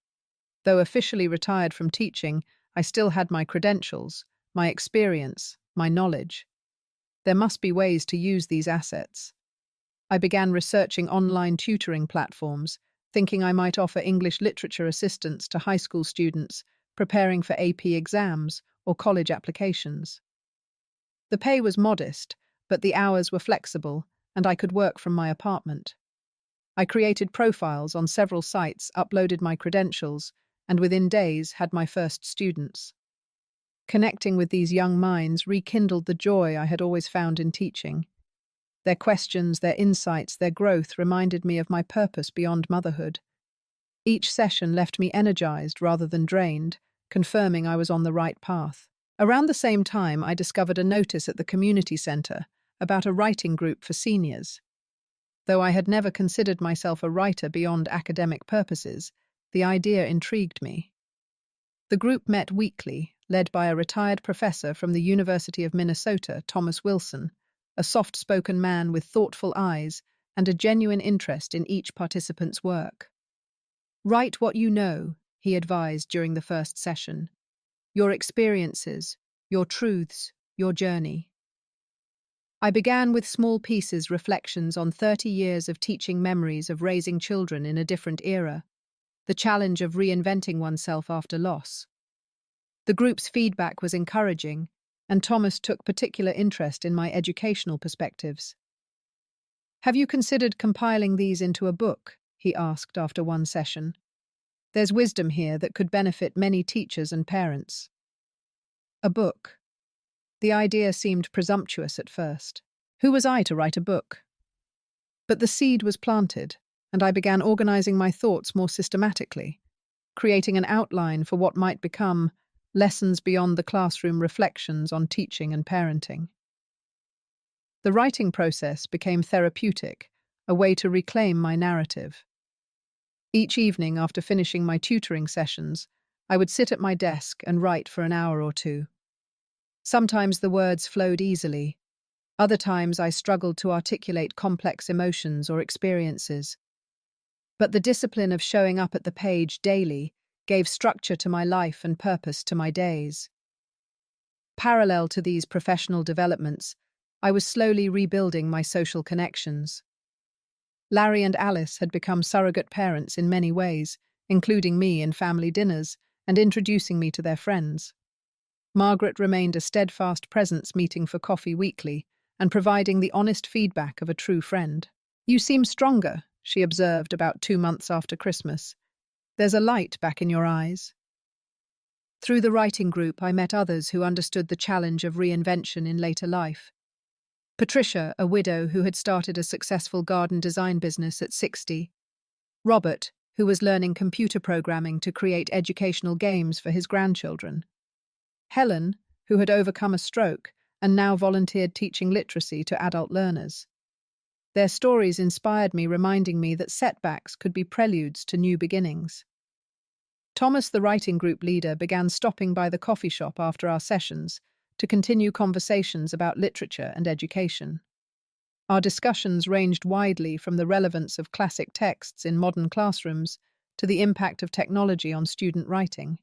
Though officially retired from teaching, I still had my credentials, my experience, my knowledge. There must be ways to use these assets. I began researching online tutoring platforms, thinking I might offer English literature assistance to high school students preparing for AP exams or college applications. The pay was modest, but the hours were flexible, and I could work from my apartment. I created profiles on several sites, uploaded my credentials, and within days had my first students. Connecting with these young minds rekindled the joy I had always found in teaching. Their questions, their insights, their growth reminded me of my purpose beyond motherhood. Each session left me energized rather than drained, confirming I was on the right path. Around the same time, I discovered a notice at the community center about a writing group for seniors. Though I had never considered myself a writer beyond academic purposes, the idea intrigued me. The group met weekly, led by a retired professor from the University of Minnesota, Thomas Wilson, a soft-spoken man with thoughtful eyes and a genuine interest in each participant's work. Write what you know, he advised during the first session. Your experiences, your truths, your journey. I began with small pieces, reflections on 30 years of teaching, memories of raising children in a different era, the challenge of reinventing oneself after loss. The group's feedback was encouraging, and Thomas took particular interest in my educational perspectives. Have you considered compiling these into a book? He asked after one session. There's wisdom here that could benefit many teachers and parents. A book. The idea seemed presumptuous at first. Who was I to write a book? But the seed was planted, and I began organizing my thoughts more systematically, creating an outline for what might become lessons beyond the classroom, reflections on teaching and parenting. The writing process became therapeutic, a way to reclaim my narrative. Each evening after finishing my tutoring sessions, I would sit at my desk and write for an hour or two. Sometimes the words flowed easily. Other times I struggled to articulate complex emotions or experiences. But the discipline of showing up at the page daily gave structure to my life and purpose to my days. Parallel to these professional developments, I was slowly rebuilding my social connections. Larry and Alice had become surrogate parents in many ways, including me in family dinners and introducing me to their friends. Margaret remained a steadfast presence, meeting for coffee weekly and providing the honest feedback of a true friend. You seem stronger, she observed about 2 months after Christmas. There's a light back in your eyes. Through the writing group, I met others who understood the challenge of reinvention in later life. Patricia, a widow who had started a successful garden design business at 60. Robert, who was learning computer programming to create educational games for his grandchildren. Helen, who had overcome a stroke and now volunteered teaching literacy to adult learners. Their stories inspired me, reminding me that setbacks could be preludes to new beginnings. Thomas, the writing group leader, began stopping by the coffee shop after our sessions to continue conversations about literature and education. Our discussions ranged widely from the relevance of classic texts in modern classrooms to the impact of technology on student writing.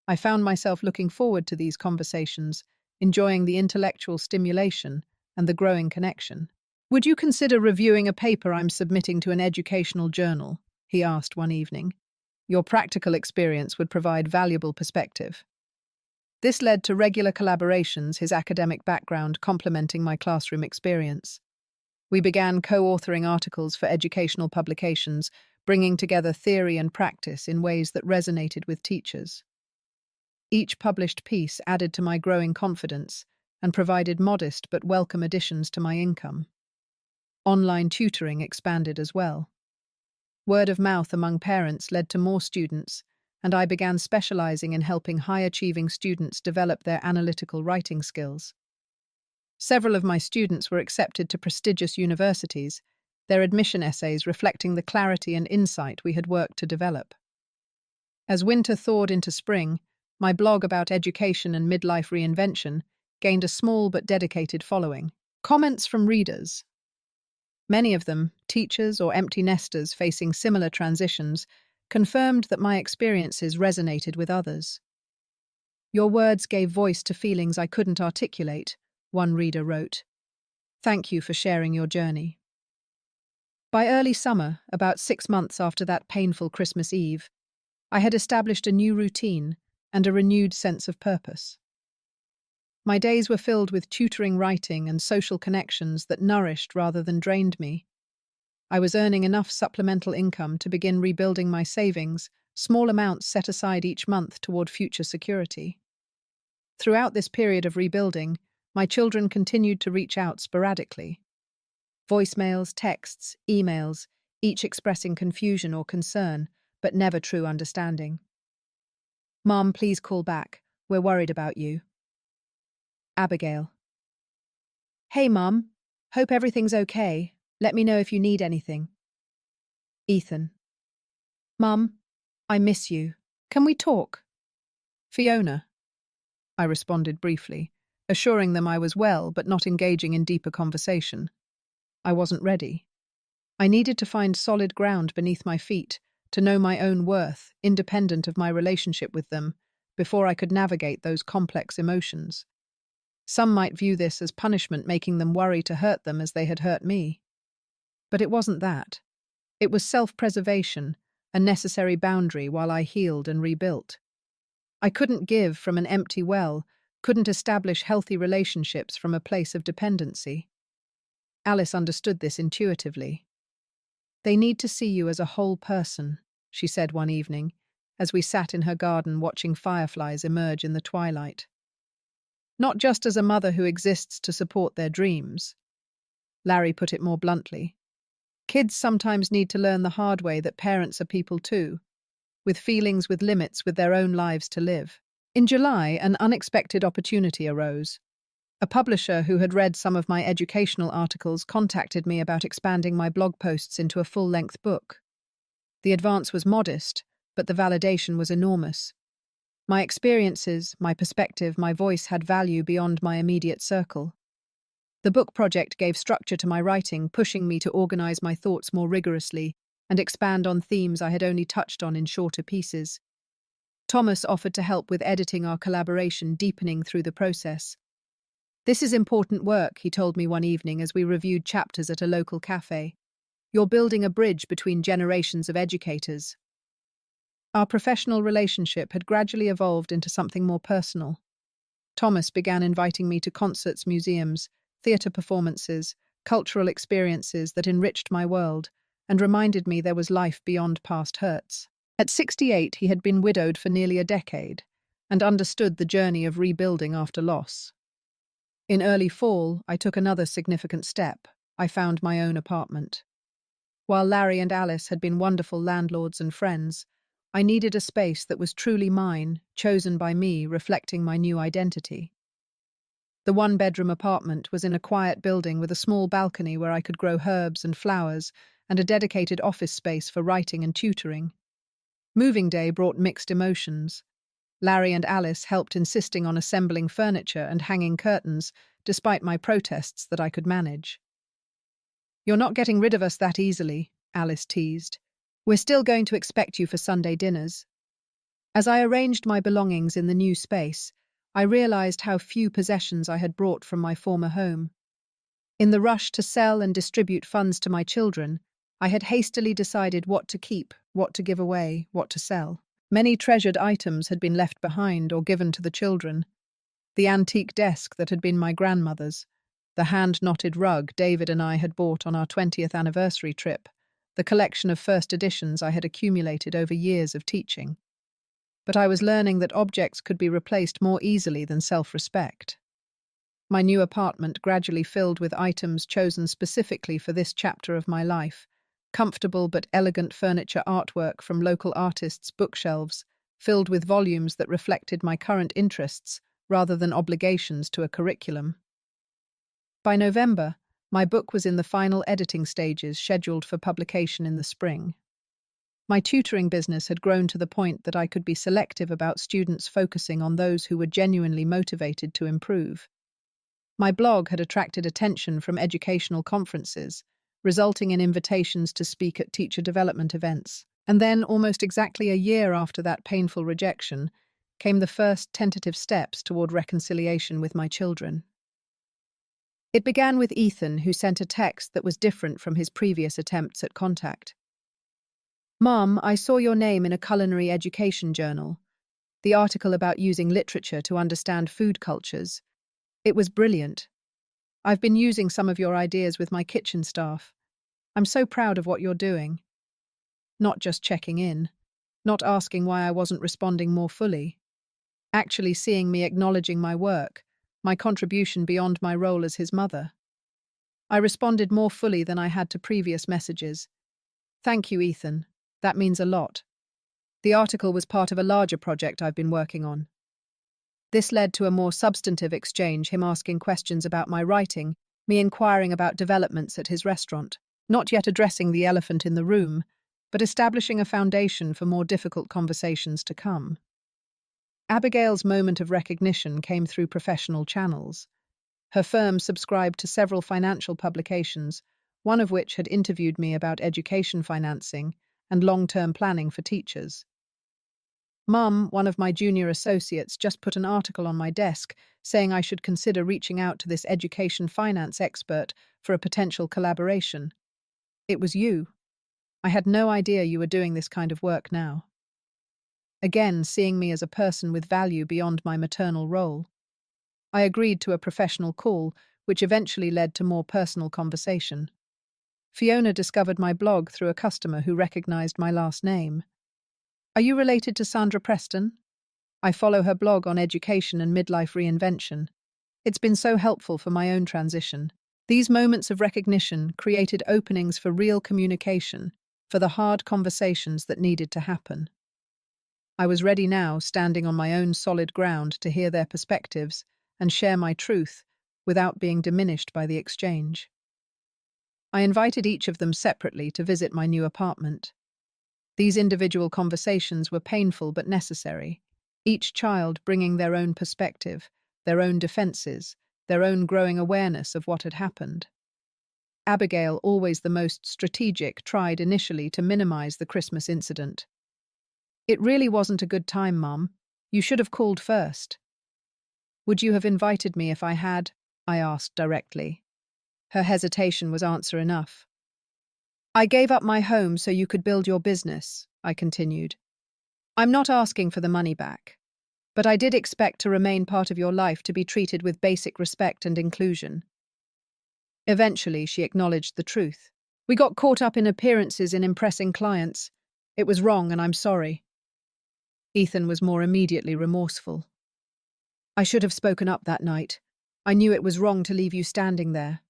I found myself looking forward to these conversations, enjoying the intellectual stimulation and the growing connection. Would you consider reviewing a paper I'm submitting to an educational journal? He asked one evening. Your practical experience would provide valuable perspective. This led to regular collaborations, his academic background complementing my classroom experience. We began co-authoring articles for educational publications, bringing together theory and practice in ways that resonated with teachers. Each published piece added to my growing confidence and provided modest but welcome additions to my income. Online tutoring expanded as well. Word of mouth among parents led to more students, and I began specializing in helping high-achieving students develop their analytical writing skills. Several of my students were accepted to prestigious universities, their admission essays reflecting the clarity and insight we had worked to develop. As winter thawed into spring, my blog about education and midlife reinvention gained a small but dedicated following. Comments from readers. Many of them, teachers or empty nesters facing similar transitions, confirmed that my experiences resonated with others. "Your words gave voice to feelings I couldn't articulate," one reader wrote. "Thank you for sharing your journey." By early summer, about 6 months after that painful Christmas Eve, I had established a new routine and a renewed sense of purpose. My days were filled with tutoring, writing, and social connections that nourished rather than drained me. I was earning enough supplemental income to begin rebuilding my savings, small amounts set aside each month toward future security. Throughout this period of rebuilding, my children continued to reach out sporadically. Voicemails, texts, emails, each expressing confusion or concern, but never true understanding. "Mom, please call back. We're worried about you." Abigail. "Hey, Mum. Hope everything's okay. Let me know if you need anything." Ethan. "Mum, I miss you. Can we talk?" Fiona. I responded briefly, assuring them I was well but not engaging in deeper conversation. I wasn't ready. I needed to find solid ground beneath my feet, to know my own worth, independent of my relationship with them, before I could navigate those complex emotions. Some might view this as punishment, making them worry to hurt them as they had hurt me. But it wasn't that. It was self-preservation, a necessary boundary while I healed and rebuilt. I couldn't give from an empty well, couldn't establish healthy relationships from a place of dependency. Alice understood this intuitively. "They need to see you as a whole person," she said one evening, as we sat in her garden watching fireflies emerge in the twilight. "Not just as a mother who exists to support their dreams." Larry put it more bluntly. "Kids sometimes need to learn the hard way that parents are people too, with feelings, with limits, with their own lives to live." In July, an unexpected opportunity arose. A publisher who had read some of my educational articles contacted me about expanding my blog posts into a full-length book. The advance was modest, but the validation was enormous. My experiences, my perspective, my voice had value beyond my immediate circle. The book project gave structure to my writing, pushing me to organize my thoughts more rigorously and expand on themes I had only touched on in shorter pieces. Thomas offered to help with editing our collaboration, deepening through the process. "This is important work," he told me one evening as we reviewed chapters at a local cafe. "You're building a bridge between generations of educators." Our professional relationship had gradually evolved into something more personal. Thomas began inviting me to concerts, museums, theatre performances, cultural experiences that enriched my world and reminded me there was life beyond past hurts. At 68, he had been widowed for nearly a decade and understood the journey of rebuilding after loss. In early fall, I took another significant step. I found my own apartment. While Larry and Alice had been wonderful landlords and friends, I needed a space that was truly mine, chosen by me, reflecting my new identity. The one-bedroom apartment was in a quiet building with a small balcony where I could grow herbs and flowers and a dedicated office space for writing and tutoring. Moving day brought mixed emotions. Larry and Alice helped, insisting on assembling furniture and hanging curtains, despite my protests that I could manage. "You're not getting rid of us that easily," Alice teased. "We're still going to expect you for Sunday dinners." As I arranged my belongings in the new space, I realized how few possessions I had brought from my former home. In the rush to sell and distribute funds to my children, I had hastily decided what to keep, what to give away, what to sell. Many treasured items had been left behind or given to the children. The antique desk that had been my grandmother's, the hand-knotted rug David and I had bought on our 20th anniversary trip, the collection of first editions I had accumulated over years of teaching. But I was learning that objects could be replaced more easily than self-respect. My new apartment gradually filled with items chosen specifically for this chapter of my life, comfortable but elegant furniture, artwork from local artists, bookshelves, filled with volumes that reflected my current interests rather than obligations to a curriculum. By November, my book was in the final editing stages, scheduled for publication in the spring. My tutoring business had grown to the point that I could be selective about students, focusing on those who were genuinely motivated to improve. My blog had attracted attention from educational conferences, resulting in invitations to speak at teacher development events. And then, almost exactly a year after that painful rejection, came the first tentative steps toward reconciliation with my children. It began with Ethan, who sent a text that was different from his previous attempts at contact. "Mom, I saw your name in a culinary education journal. The article about using literature to understand food cultures. It was brilliant. I've been using some of your ideas with my kitchen staff. I'm so proud of what you're doing." Not just checking in, not asking why I wasn't responding more fully. Actually seeing me acknowledging my work, my contribution beyond my role as his mother. I responded more fully than I had to previous messages. "Thank you, Ethan. That means a lot." The article was part of a larger project I've been working on. This led to a more substantive exchange, him asking questions about my writing, me inquiring about developments at his restaurant, not yet addressing the elephant in the room, but establishing a foundation for more difficult conversations to come. Abigail's moment of recognition came through professional channels. Her firm subscribed to several financial publications, one of which had interviewed me about education financing and long-term planning for teachers. Mum, one of my junior associates, just put an article on my desk saying I should consider reaching out to this education finance expert for a potential collaboration. "It was you. I had no idea you were doing this kind of work now." Again, seeing me as a person with value beyond my maternal role. I agreed to a professional call, which eventually led to more personal conversation. Fiona discovered my blog through a customer who recognized my last name. "Are you related to Sandra Preston?" I follow her blog on education and midlife reinvention. It's been so helpful for my own transition. These moments of recognition created openings for real communication, for the hard conversations that needed to happen. I was ready now, standing on my own solid ground, to hear their perspectives and share my truth without being diminished by the exchange. I invited each of them separately to visit my new apartment. These individual conversations were painful but necessary, each child bringing their own perspective, their own defenses, their own growing awareness of what had happened. Abigail, always the most strategic, tried initially to minimize the Christmas incident. "It really wasn't a good time, Mum. You should have called first." "Would you have invited me if I had?" I asked directly. Her hesitation was answer enough. "I gave up my home so you could build your business," I continued. "I'm not asking for the money back, but I did expect to remain part of your life, to be treated with basic respect and inclusion." Eventually, she acknowledged the truth. "We got caught up in appearances, in impressing clients. It was wrong, and I'm sorry." Ethan was more immediately remorseful. "I should have spoken up that night. I knew it was wrong to leave you standing there."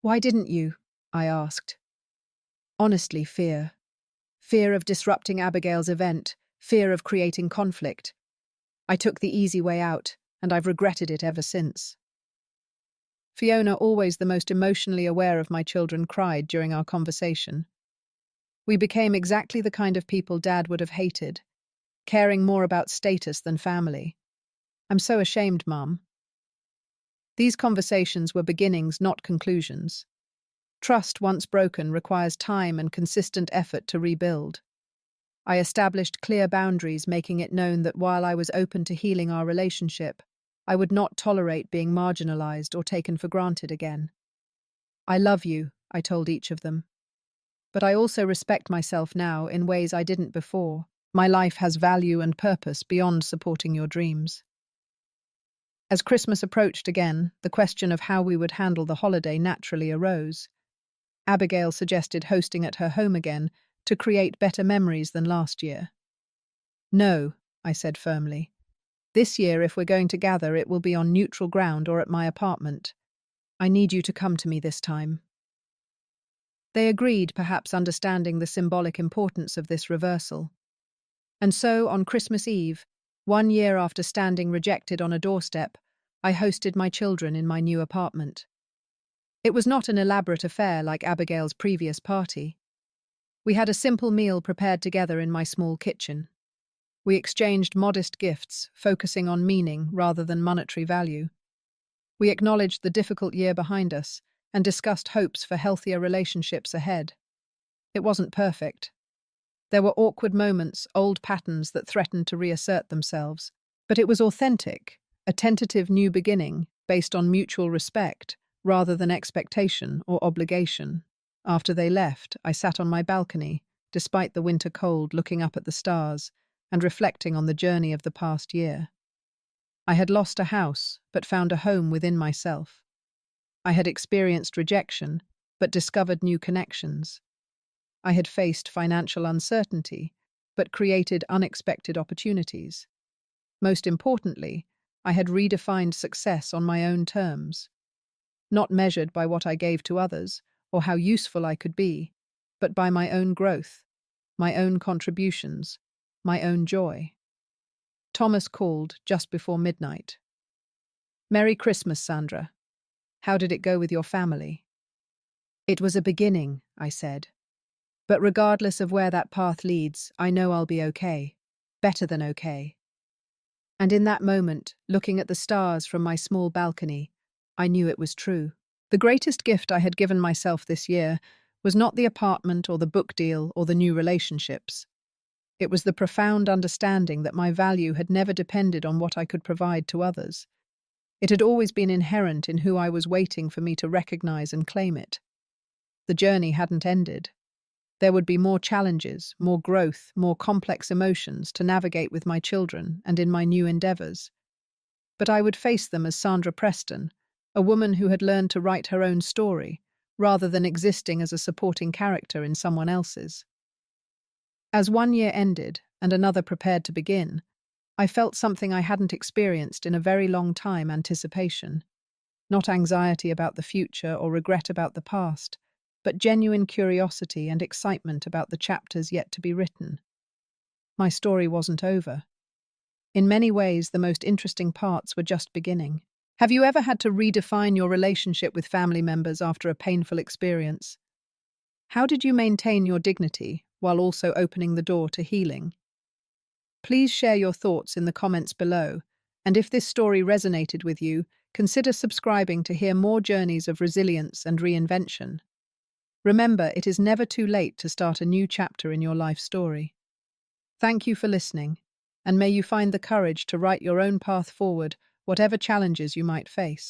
"Why didn't you?" I asked. Honestly, fear. Fear of disrupting Abigail's event, fear of creating conflict. I took the easy way out, and I've regretted it ever since. Fiona, always the most emotionally aware of my children, cried during our conversation. We became exactly the kind of people Dad would have hated, caring more about status than family. "I'm so ashamed, Mum." These conversations were beginnings, not conclusions. Trust, once broken, requires time and consistent effort to rebuild. I established clear boundaries, making it known that while I was open to healing our relationship, I would not tolerate being marginalized or taken for granted again. "I love you," I told each of them. "But I also respect myself now in ways I didn't before. My life has value and purpose beyond supporting your dreams." As Christmas approached again, the question of how we would handle the holiday naturally arose. Abigail suggested hosting at her home again to create better memories than last year. "No," I said firmly. "This year, if we're going to gather, it will be on neutral ground or at my apartment. I need you to come to me this time." They agreed, perhaps understanding the symbolic importance of this reversal. And so, on Christmas Eve, 1 year after standing rejected on a doorstep, I hosted my children in my new apartment. It was not an elaborate affair like Abigail's previous party. We had a simple meal prepared together in my small kitchen. We exchanged modest gifts, focusing on meaning rather than monetary value. We acknowledged the difficult year behind us and discussed hopes for healthier relationships ahead. It wasn't perfect. There were awkward moments, old patterns that threatened to reassert themselves, but it was authentic, a tentative new beginning based on mutual respect rather than expectation or obligation. After they left, I sat on my balcony, despite the winter cold, looking up at the stars and reflecting on the journey of the past year. I had lost a house, but found a home within myself. I had experienced rejection, but discovered new connections. I had faced financial uncertainty, but created unexpected opportunities. Most importantly, I had redefined success on my own terms, not measured by what I gave to others or how useful I could be, but by my own growth, my own contributions, my own joy. Thomas called just before midnight. "Merry Christmas, Sandra. How did it go with your family?" "It was a beginning," I said. "But regardless of where that path leads, I know I'll be okay. Better than okay." And in that moment, looking at the stars from my small balcony, I knew it was true. The greatest gift I had given myself this year was not the apartment or the book deal or the new relationships. It was the profound understanding that my value had never depended on what I could provide to others. It had always been inherent in who I was, waiting for me to recognize and claim it. The journey hadn't ended. There would be more challenges, more growth, more complex emotions to navigate with my children and in my new endeavors. But I would face them as Sandra Preston, a woman who had learned to write her own story, rather than existing as a supporting character in someone else's. As one year ended and another prepared to begin, I felt something I hadn't experienced in a very long time: anticipation. Not anxiety about the future or regret about the past, but genuine curiosity and excitement about the chapters yet to be written. My story wasn't over. In many ways, the most interesting parts were just beginning. Have you ever had to redefine your relationship with family members after a painful experience? How did you maintain your dignity while also opening the door to healing? Please share your thoughts in the comments below, and if this story resonated with you, consider subscribing to hear more journeys of resilience and reinvention. Remember, it is never too late to start a new chapter in your life story. Thank you for listening, and may you find the courage to write your own path forward, whatever challenges you might face.